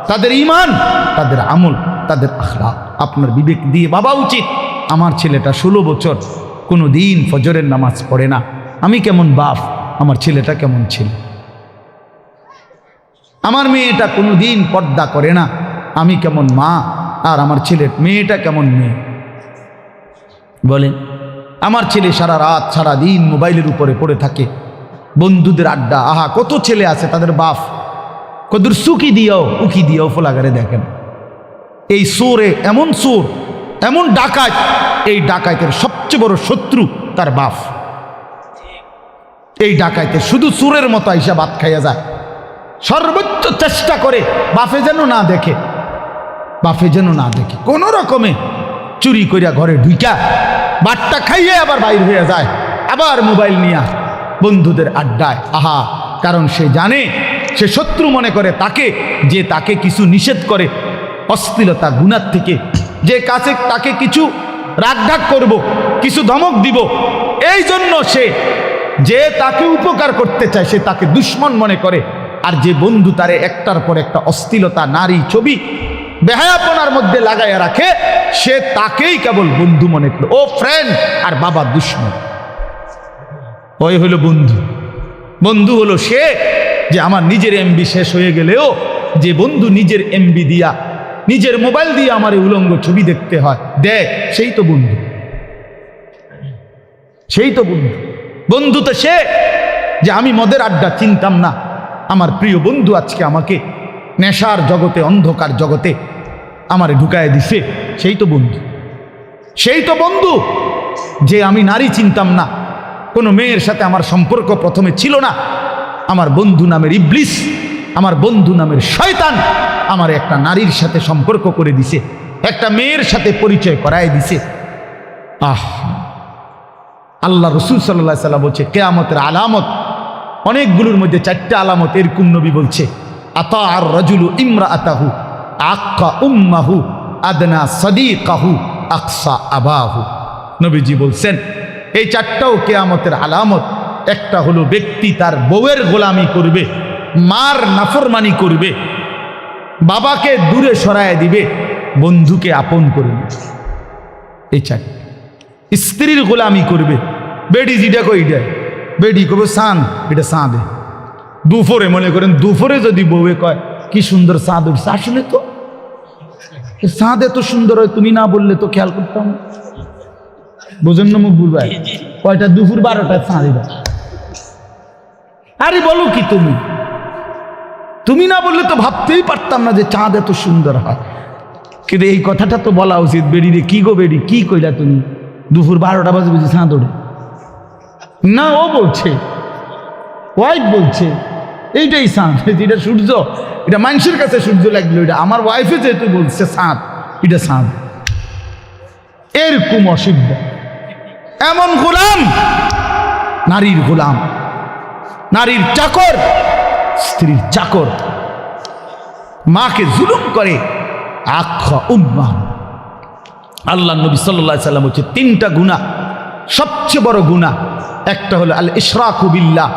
তাদের ঈমান, তাদের আমল, তাদের আখলাক আপনার বিবেক দিয়ে ভাবা উচিত। আমার ছেলেটা 16 বছর কোনো দিন ফজরের নামাজ পড়ে না, আমি কেমন বাপ, আমার ছেলেটা কেমন ছেলে। আমার মেয়েটা কোনো দিন পর্দা করে না, আমি কেমন মা, আর আমার ছেলের মেয়েটা কেমন মেয়ে। বলেন, আমার ছেলে সারা রাত সারা দিন মোবাইলের উপরে পড়ে থাকে, বন্ধুদের আড্ডা। আহা, কত ছেলে আছে তাদের বাপ কদুর সুকি দিও, উকি দিও ফোলাগারে দেখেন। এই সোরে এমন সোর, এমন ডাকাত, এই ডাকাতের সবচেয়ে বড় শত্রু তার বাপ। এই ডাকাইতে শুধু চোরের মতো আইসা ভাত খাইয়া যায়, সর্বোচ্চ চেষ্টা করে বাপে যেন না দেখে, বাপে যেন না দেখে, কোন রকমে চুরি করিয়া ঘরে ঢুইকা ভাতটা খাইয়ে আবার বাইর হয়ে যায়, আবার মোবাইল নিয়ে বন্ধুদের আড্ডায়। আহা, কারণ সে জানে, সে শত্রু মনে করে তাকে, যে তাকে কিছু নিষেধ করে অশ্লীলতা, গুনার থেকে, যে কাছে তাকে কিছু রাগঢাক করব, কিছু ধমক দিব। এই জন্য সে, যে তাকে উপকার করতে চায়, সে তাকে দুশ্মন মনে করে। আর যে বন্ধু তারে একটার পর একটা অশ্লীলতা, নারী, ছবি, বেহায়াপনার মধ্যে লাগাইয়া রাখে, সে তাকেই কেবল বন্ধু মনে করে। ও ফ্রেন্ড, আর বাবা দুশ্মন। ওই হলো বন্ধু। বন্ধু হলো সে, যে আমার নিজের এমবি শেষ হয়ে গেলেও যে বন্ধু নিজের এমবি দিয়া, নিজের মোবাইল দিয়ে আমার উলঙ্গ ছবি দেখতে হয়, দেখ, সেই তো বন্ধু, সেই তো বন্ধু। বন্ধু তো সে, যে আমি মদের আড্ডা চিনতাম না, আমার প্রিয় বন্ধু আজকে আমাকে নেশার জগতে, অন্ধকার জগতে আমারে ঢুকায় দিছে, সেই তো বন্ধু। সেই তো বন্ধু, যে আমি নারী চিনতাম না, কোনো মেয়ের সাথে আমার সম্পর্ক প্রথমে ছিল না, আমার বন্ধু নামের ইবলিস, আমার বন্ধু নামের শয়তান আমার একটা নারীর সাথে সম্পর্ক করে দিছে, একটা মেয়ের সাথে পরিচয় করায় দিছে। আহ, আল্লাহ রসুল সাল্লাল্লাহু আলাইহি ওয়াসাল্লাম বলছে, কিয়ামতের আলামত অনেকগুলোর মধ্যে 4টা আলামত এরকম নবী বলছে। আতা আর রাজুলু ইমরাআতাহু আক্কা উম্মাহু আদনা সাদিকাহু আকসা আবাহু। নবীজি বলছেন, এই 4টাও কিয়ামতের আলামত। একটা হলো ব্যক্তি তার বউয়ের গোলামি করবে, মার নাফরমানি করবে, বাবাকে দূরে সরায় দিবে, বন্ধুকে আপন করবে। এই 4। স্ত্রীর গোলামি করবে, বেডি যেটা কই দেয়, বেডি কবে সান, এটা সাঁদে। দুপুরে মনে করেন, দুপুরে যদি বউয়ে কয় কি সুন্দর চাঁদ উঠছে, আসলে তো চাঁদ এত সুন্দর হয়, তুমি না বললে তো খেয়াল করতাম। বোঝেন না মকবুল ভাই? কয়টা দুপুর 12টায় চাঁদে দেয়। আরে বলো কি, তুমি না বললে তো ভাবতেই পারতাম না যে চাঁদ এত সুন্দর হয়। কিন্তু এই কথাটা তো বলা উচিত, বেডি রে, কি গো বেডি, কি কইলা তুমি, দুপুর 12টা বাজে বুঝি চাঁদ ওঠে না? ও বলছে, ওয়াইফ বলছে এইটাই চাঁদ, এটা সূর্য, এটা মানুষের কাছে সূর্য লাগলো, এটা আমার ওয়াইফে যেহেতু বলছে চাঁদ, এটা চাঁদ। এরকম অসিদ্ধ এমন গোলাম, নারীর গোলাম, নারীর চাকর, স্ত্রীর চাকর, মাকে জুলুম করে। আখ্যা উম্মাহ। আল্লাহ নবী সাল্লাল্লাহু আলাইহি ওয়াসাল্লাম বলছে, 3টা গুনাহ, সবচেয়ে বড় গুনাহ একটা হলো আল ইশরাকু বিল্লাহ,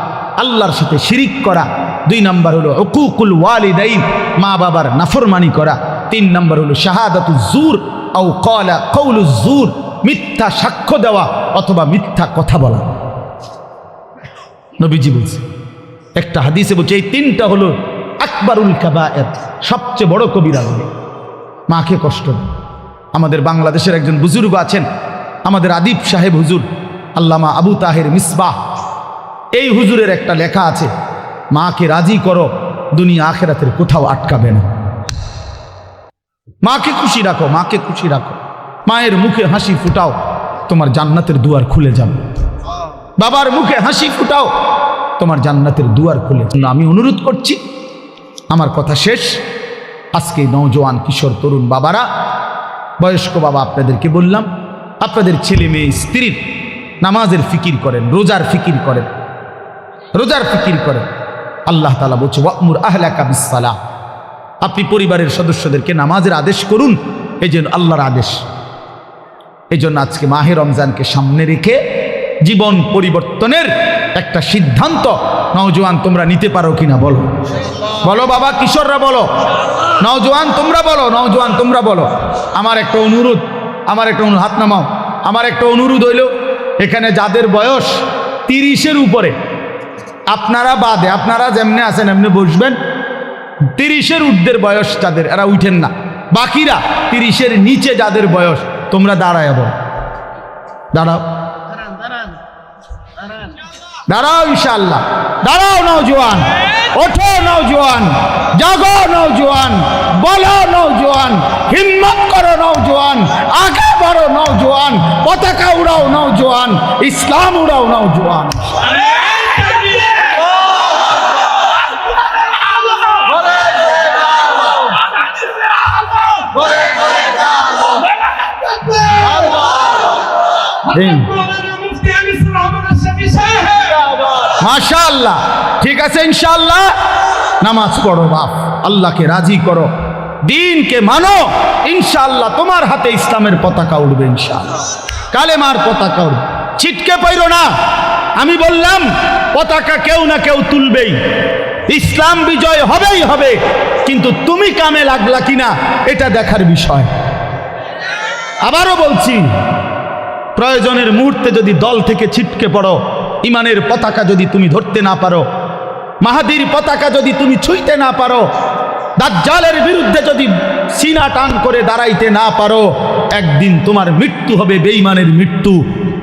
আল্লাহর সাথে শিরিক করা। 2 নাম্বার হলো উকুকুল ওয়ালিদাইন, মা বাবার নাফরমানি করা। 3 নাম্বার হলো শাহাদাতুজ জুর আও ক্বালা কওলুজ জুর, মিথ্যা সাক্ষ্য দেওয়া অথবা মিথ্যা কথা বলা। নবীজি বলছে, একটা হাদিসে বলছে এই 3টা হলো আকবারুল কাবায়ের, সবচেয়ে বড় কবিরা গুনাহ। মাকে কষ্ট দেয়। আমাদের বাংলাদেশের একজন বুজুর্গ আছেন, আমাদের আদিব সাহেব হুজুর, আল্লামা আবু তাহের মিসবাহ। এই হুজুরের একটা লেখা আছে, মাকে রাজি করো, দুনিয়া আখেরাতের কোথাও আটকাবে না। মাকে খুশি রাখো, মাকে খুশি রাখো, মায়ের মুখে হাসি ফুটাও, তোমার জান্নাতের দুয়ার খুলে যাবে। বাবার মুখে হাসি ফুটাও, তোমার জান্নাতের দুয়ার খুলে। আমি অনুরোধ করছি, আমার কথা শেষ। আজকে নওজোয়ান কিশোর তরুণ বাবারা, বয়স্ক বাবা, আপনাদেরকে বললাম, আপনাদের ছেলে মেয়ে স্ত্রীর নামাজের ফিকির করেন, রোজার ফিকির করেন, রোজার ফিকির করেন। আল্লাহ তাআলা বলছে ওয়া'মুর আহলাকা বিসসালাহ, আপনি পরিবারের সদস্যদেরকে নামাজের আদেশ করুন। এই জন্য আল্লাহর আদেশ। এই জন্য আজকে মাহে রমজানকে সামনে রেখে জীবন পরিবর্তনের একটা সিদ্ধান্ত নওজোয়ান তোমরা নিতে পারো কিনা বলো, বলো বাবা, কিশোররা বলো, নওজোয়ান তোমরা বলো, নওজোয়ান তোমরা বলো। আমার একটা অনুরোধ, হাত নামাও। আমার একটা অনুরোধ হইল, এখানে যাদের বয়স 30-এর উপরে, আপনারা বাদে, আপনারা যেমনে আছেন এমনি বসবেন। 30-এর ঊর্ধ্বের বয়স যাদের, এরা উঠেন না। বাকিরা 30-এর নিচে যাদের বয়স, তোমরা দাঁড়ায় বলো, দাঁড়াও, দাঁড়াও, ইনশাআল্লাহ দাঁড়াও। নওজোয়ান ওঠো, নওজোয়ান জাগো, নওজোয়ান বলো, নওজোয়ান হিম্মত করো, নওজোয়ান আগে বাড়ো, নওজোয়ান পতাকা উড়াও, নওজোয়ান ইসলাম উড়াও, নওজোয়ান। মাশাআল্লাহ, ঠিক আছে, ইনশাআল্লাহ নামাজ পড়ো বাপ, আল্লাহকে রাজি করো, দ্বীনকে মানো, ইনশাআল্লাহ তোমার হাতে ইসলামের পতাকা উঠবে, ইনশাআল্লাহ কালেমার পতাকা উঠবে। ছিটকে পাইরো না। আমি বললাম পতাকা কেউ না কেউ তুলবেই, ইসলাম বিজয় হবেই হবে, কিন্তু তুমি কামে লাগলা কিনা এটা দেখার বিষয়। আবারও বলছি, প্রয়োজনের মুহূর্তে যদি দল থেকে ছিটকে পড়ো, ইমানের পতাকা যদি তুমি ধরতে না পারো, মাহাদির পতাকা যদি তুমি ছুঁইতে না পারো, দাজ্জালের বিরুদ্ধে যদি সিনা টান করে দাঁড়াইতে না পারো, একদিন তোমার মৃত্যু হবে বেঈমানের মৃত্যু,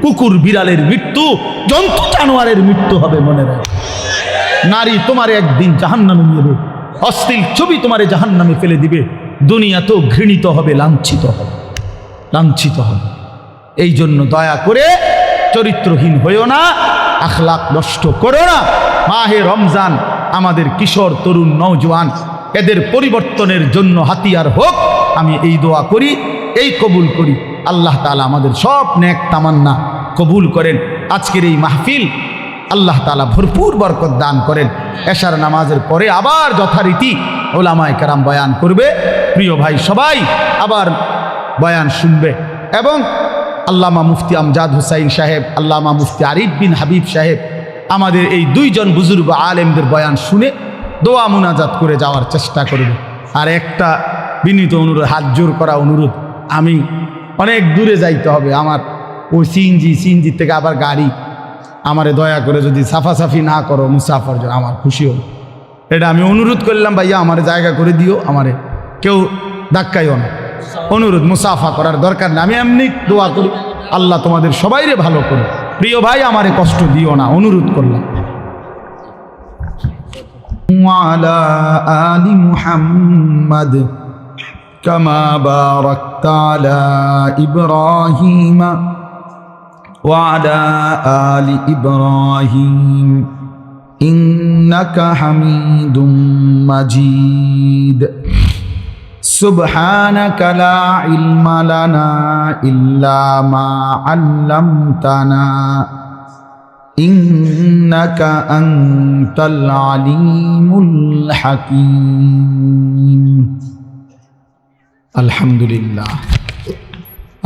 কুকুর বিড়ালের মৃত্যু, জন্তু জানোয়ারের মৃত্যু হবে। মনে রাখ, নারী তোমারে একদিন জাহান্নামে নেবে, অশ্লীল ছবি তোমারে জাহান্নামে ফেলে দিবে, দুনিয়াতেও ঘৃণিত হবে, লাঞ্ছিত হবে, লাঞ্ছিত হবে। এই জন্য দয়া করে চরিত্রহীন হইও না, আখলাক নষ্ট করো না। মাহে রমজান আমাদের কিশোর তরুণ নওজোয়ান এদের পরিবর্তনের জন্য হাতিয়ার হোক। আমি এই দোয়া করি, এই কবুল করি। আল্লাহ তাআলা আমাদের সব নেক তামান্না কবুল করেন। আজকের এই মাহফিল আল্লাহ তাআলা ভরপুর বরকত দান করেন। এশার নামাজের পরে আবার যথারীতি ওলামায়ে কেরাম বয়ান করবে। প্রিয় ভাই সবাই আবার বয়ান শুনবে এবং আল্লামা মুফতি আমজাদ হুসাইন সাহেব, আল্লামা মুফতি আরিফ বিন হাবিব সাহেব আমাদের এই 2 জন বুজুর্গ আলেমদের বয়ান শুনে দোয়া মুনাজাত করে যাওয়ার চেষ্টা করবে। আর একটা বিনীত অনুরোধ, হাত জোর করা অনুরোধ, আমি অনেক দূরে যাইতে হবে, আমার ওই সিএনজি থেকে আবার গাড়ি, আমারে দয়া করে যদি সাফাসাফি না করো মুসাফার জন্য আমার খুশি হল। এটা আমি অনুরোধ করলাম, ভাইয়া আমারে জায়গা করে দিও, আমারে কেউ ধাক্কাইও না। অনুরোধ, মুসাফা করার দরকার নেই, আমি এমনি দোয়া করি আল্লাহ তোমাদের সবাইরে ভালো করে। প্রিয় ভাই আমারে কষ্ট দিও না, অনুরোধ করলাম। ওয়ালা আলি মুহাম্মাদ কামা বারাকতা আলা ইব্রাহিম ওয়ালা আলি ইব্রাহিম ইন্নাকা হামিদুম মাজিদ। সুবহানাকা লা ইলমা লানা ইল্লা মা আল্লামতানা ইন্নাকা আনতাল আলিমুল হাকীম। আলহামদুলিল্লাহ,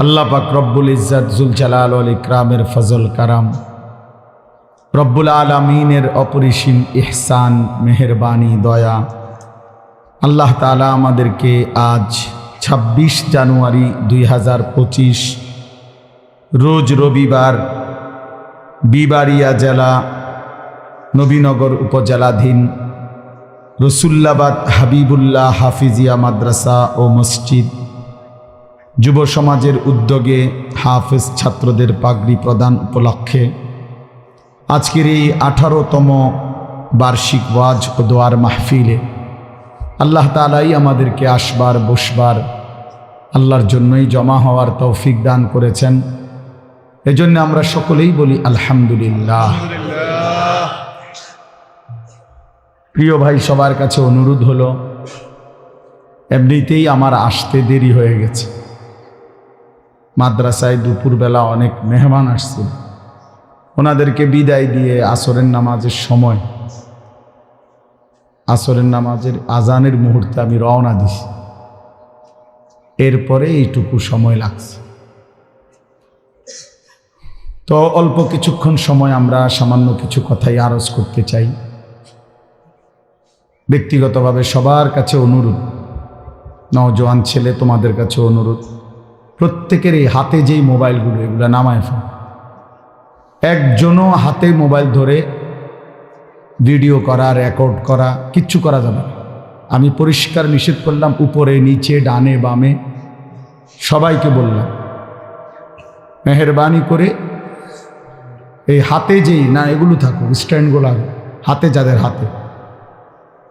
আল্লাহ পাক রব্বুল ইজ্জত জুল জালাল ওয়াল ইকরামের ফজল কারাম রব্বুল আলামিনের অপরিসীম ইহসান, মেহেরবানি, দয়া। আল্লাহ তাআলা আমাদেরকে আজ ২৬ জানুয়ারি ২০২৫ রোজ রবিবার বিবাড়িয়া জেলা নবীনগর উপজেলাধীন রসুল্লাবাদ হাবিবুল্লাহ হাফিজিয়া মাদ্রাসা ও মসজিদ যুব সমাজের উদ্যোগে হাফেজ ছাত্রদের পাগড়ি প্রদান উপলক্ষে আজকের এই ১৮তম বার্ষিক ওয়াজ ও দোয়ার মাহফিলে আল্লাহ তাআলাই আমাদেরকে আসবার বসবার আল্লাহর জন্যই জমা হওয়ার তৌফিক দান করেছেন। এজন্য আমরা সকলেই বলি আলহামদুলিল্লাহ। প্রিয় ভাই, সবার কাছে অনুরোধ হলো, এমনিতেই আমার আসতে দেরি হয়ে গেছে। মাদ্রাসায় দুপুরবেলা অনেক মেহমান আসছিল, ওনাদেরকে বিদায় দিয়ে আসরের নামাজের সময়, আসরের নামাজের আজানের মুহূর্তে আমি রওনা দিছি। এরপরে এইটুকু সময় লাগছে। তো অল্প কিছুক্ষণ সময় আমরা সামান্য কিছু কথাই আরজ করতে চাই। ব্যক্তিগতভাবে সবার কাছে অনুরোধ, নওজোয়ান ছেলে তোমাদের কাছে অনুরোধ, প্রত্যেকের এই হাতে যেই মোবাইলগুলো এগুলো নামায় ফেল। একজনও হাতে মোবাইল ধরে ভিডিও করা, রেকর্ড করা কিচ্ছু করা যাবে না। আমি পরিষ্কার নিষেধ করলাম, উপরে নিচে ডানে বামে সবাইকে বললাম, মেহেরবানি করে এই হাতে যেই না এগুলো থাকুক, স্ট্যান্ডগুলো হাতে, যাদের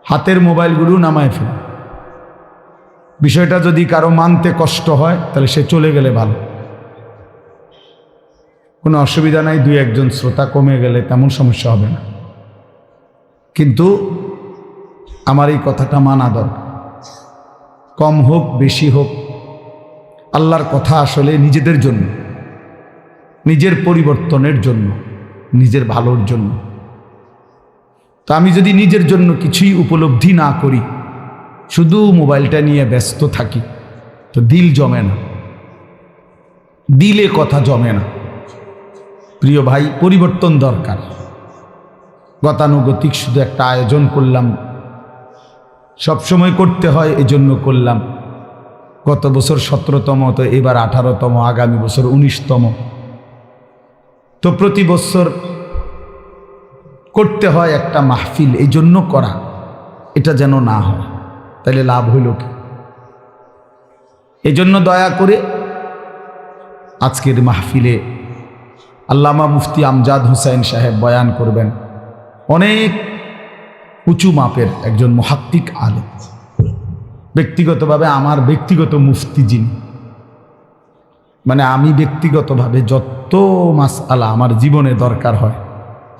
হাতের মোবাইলগুলো নামায় ফেল। বিষয়টা যদি কারো মানতে কষ্ট হয় তাহলে সে চলে গেলে ভালো, কোনো অসুবিধা নাই। দুই একজন শ্রোতা কমে গেলে তেমন সমস্যা হবে না, কিন্তু আমার এই কথাটা মানা দরকার। কম হোক বেশি হোক, আল্লাহর কথা আসলে নিজেদের জন্য, নিজের পরিবর্তনের জন্য, নিজের ভালোর জন্য। তো আমি যদি নিজের জন্য কিছুই উপলব্ধি না করি, শুধু মোবাইলটা নিয়ে ব্যস্ত থাকি, তো দিল জমে না, দিলে কথা জমে না। প্রিয় ভাই, পরিবর্তন দরকার। গতানুগতিক শুধু একটা আয়োজন করলাম, সবসময় করতে হয় এজন্য করলাম। গত বছর ১৭তম, তো এবার 18তম, আগামী বছর 19তম। তো প্রতি বছর করতে হয় একটা মাহফিল, এই জন্য করা। এটা যেন না হয়, তাহলে লাভ হইল কি? এই জন্য দয়া করে আজকের মাহফিলে আল্লামা মুফতি আমজাদ হোসেন সাহেব বয়ান করবেন। অনেক উঁচু মাপের একজন মুহাক্কিক আলেম, ব্যক্তিগতভাবে আমার ব্যক্তিগত মুফতি যিনি, মানে আমি ব্যক্তিগতভাবে যত মাসআলা আমার জীবনে দরকার হয়,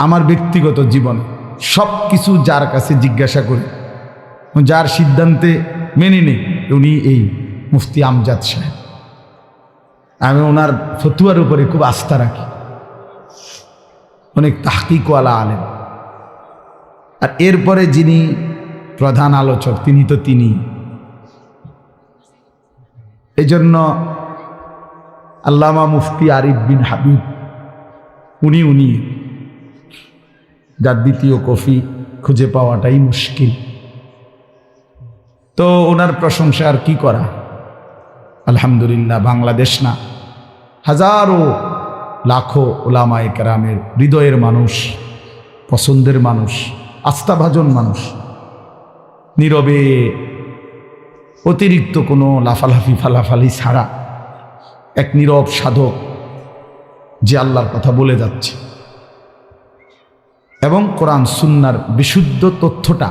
আমার ব্যক্তিগত জীবনে সব কিছু যার কাছে জিজ্ঞাসা করি, যার সিদ্ধান্তে মেনে নেই, উনি এই মুফতি আমজাদ সাহেব। আমি ওনার ফতুয়ার উপরে খুব আস্থা রাখি, অনেক তাহকিকওয়ালা আলেম। আর এরপরে যিনি প্রধান আলোচক, তিনি তো তিনি। এই জন্য আল্লামা মুফতি আরিফ বিন হাবিব, উনি যার দ্বিতীয় কফি খুঁজে পাওয়াটাই মুশকিল। তো ওনার প্রশংসা আর কি করা। আলহামদুলিল্লাহ, বাংলাদেশ না, হাজারো লাখো ওলামায়ে কেরামের হৃদয়ের মানুষ, পছন্দের মানুষ, আস্থাভাজন মানুষ, নীরবে অতিরিক্ত কোনো লাফালাফি ফালাফালি ছাড়া এক নীরব সাধক, যে আল্লাহর কথা বলে যাচ্ছে এবং কোরআন সুন্নাহর বিশুদ্ধ তথ্যটা,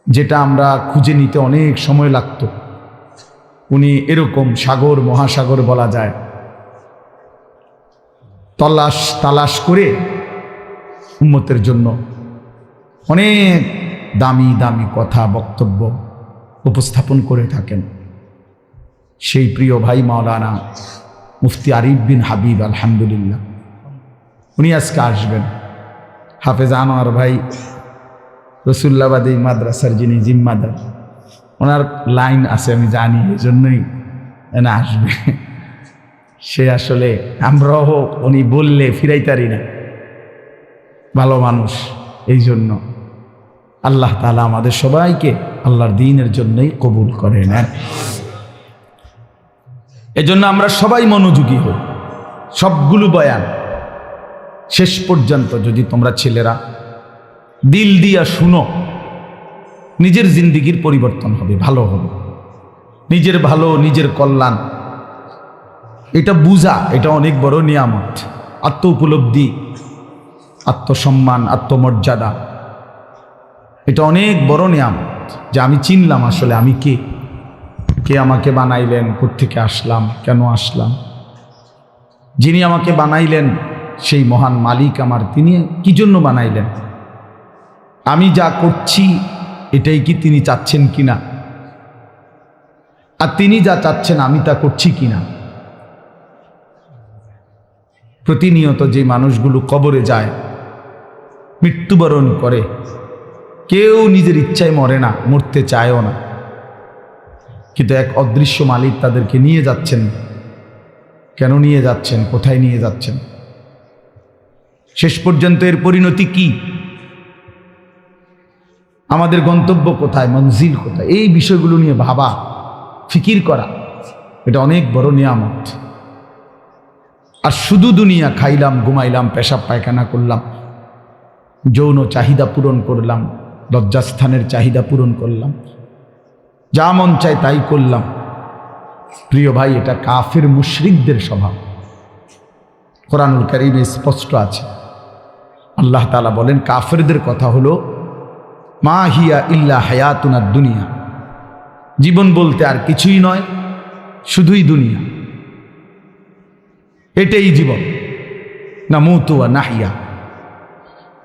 যেটা আমরা খুঁজে নিতে অনেক সময় লাগতো, উনি এরকম সাগর মহাসাগর বলা যায় তালাশ করে উম্মতের জন্য অনেক দামি দামি কথা বক্তব্য উপস্থাপন করে থাকেন। সেই প্রিয় ভাই মাওলানা মুফতি আরিফ বিন হাবিব, আলহামদুলিল্লাহ, উনি আজকে আসবেন। হাফেজ আনোয়ার ভাই রসুল্লাবাদী মাদ্রাসার যিনি জিম্মাদার, ওনার লাইন আছে আমি জানি, এই জন্যই আসবে। সে আসলে আমরাও উনি বললে ফিরাইতারি না, ভালো মানুষ। এই জন্য আল্লাহ তাআলা আমাদের সবাইকে আল্লাহর দ্বীনের জন্যই কবুল করে নেন। এজন্য আমরা সবাই মনোযোগী হই। সবগুলো বয়ান শেষ পর্যন্ত যদি তোমরা ছেলেরা দিল দিয়া শুনো, নিজের জিন্দিগির পরিবর্তন হবে, ভালো হবে। নিজের ভালো, নিজের কল্যাণ, এটা বুঝা, এটা অনেক বড় নিয়ামত। আত্ম উপলব্ধি, আত্মসম্মান, আত্মমর্যাদা, এটা অনেক বড় নিয়ামত। যে আমি চিনলাম আসলে আমি কে, কে আমাকে বানাইলেন, কোত্থেকে আসলাম, কেন আসলাম। যিনি আমাকে বানাইলেন সেই মহান মালিক আমার, তিনি কি জন্য বানাইলেন, আমি যা করছি এটাই কি তিনি চাচ্ছেন কিনা, আর তিনি যা চাচ্ছেন আমি তা করছি কিনা। প্রতিনিয়ত যে মানুষগুলো কবরে যায়, মৃত্যুবরণ করে, কেউ নিজের ইচ্ছায় মরে না, মরতে চায়ও না, কিন্তু এক অদৃশ্য মালিক তাদেরকে নিয়ে যাচ্ছেন। কেন নিয়ে যাচ্ছেন, কোথায় নিয়ে যাচ্ছেন, শেষ পর্যন্ত এর পরিণতি কি, আমাদের গন্তব্য কোথায়, মঞ্জিল কোথায়, এই বিষয়গুলো নিয়ে ভাবা, ফিকির করা, এটা অনেক বড় নিয়ামত। আর শুধু দুনিয়া খাইলাম, ঘুমাইলাম, পেশাব পায়খানা করলাম, যৌন চাহিদা পূরণ করলাম, লজ্জাস্থানের চাহিদা পূরণ করলাম, যা মন চায় তাই করলাম, প্রিয় ভাই, এটা কাফির মুশরিকদের স্বভাব। কোরআনুল কারীমে স্পষ্ট আছে। আল্লাহ তাআলা বলেন কাফিরদের কথা হলো মা হিয়া ইল্লা হায়াতুনা দুনিয়া, জীবন বলতে আর কিছুই নয়, শুধুই দুনিয়া, এটাই জীবন। নামুতু ওয়া নাহইয়া,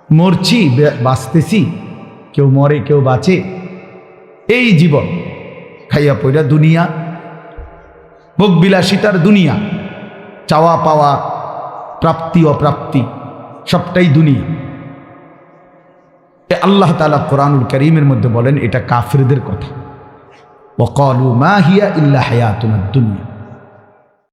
মরছি, বাঁচতেছি, কেউ মরে কেউ বাঁচে, এই জীবন। খাইয়া পয়রা দুনিয়া, ভোগ বিলাসিতার দুনিয়া, চাওয়া পাওয়া, প্রাপ্তি অপ্রাপ্তি, সবটাই দুনিয়া। আল্লাহ তাআলা কোরআনুল কারীমের মধ্যে বলেন এটা কাফিরদের কথা। ওয়াকালু মা হিয়া ইল্লা হায়াতুনা দুনিয়া,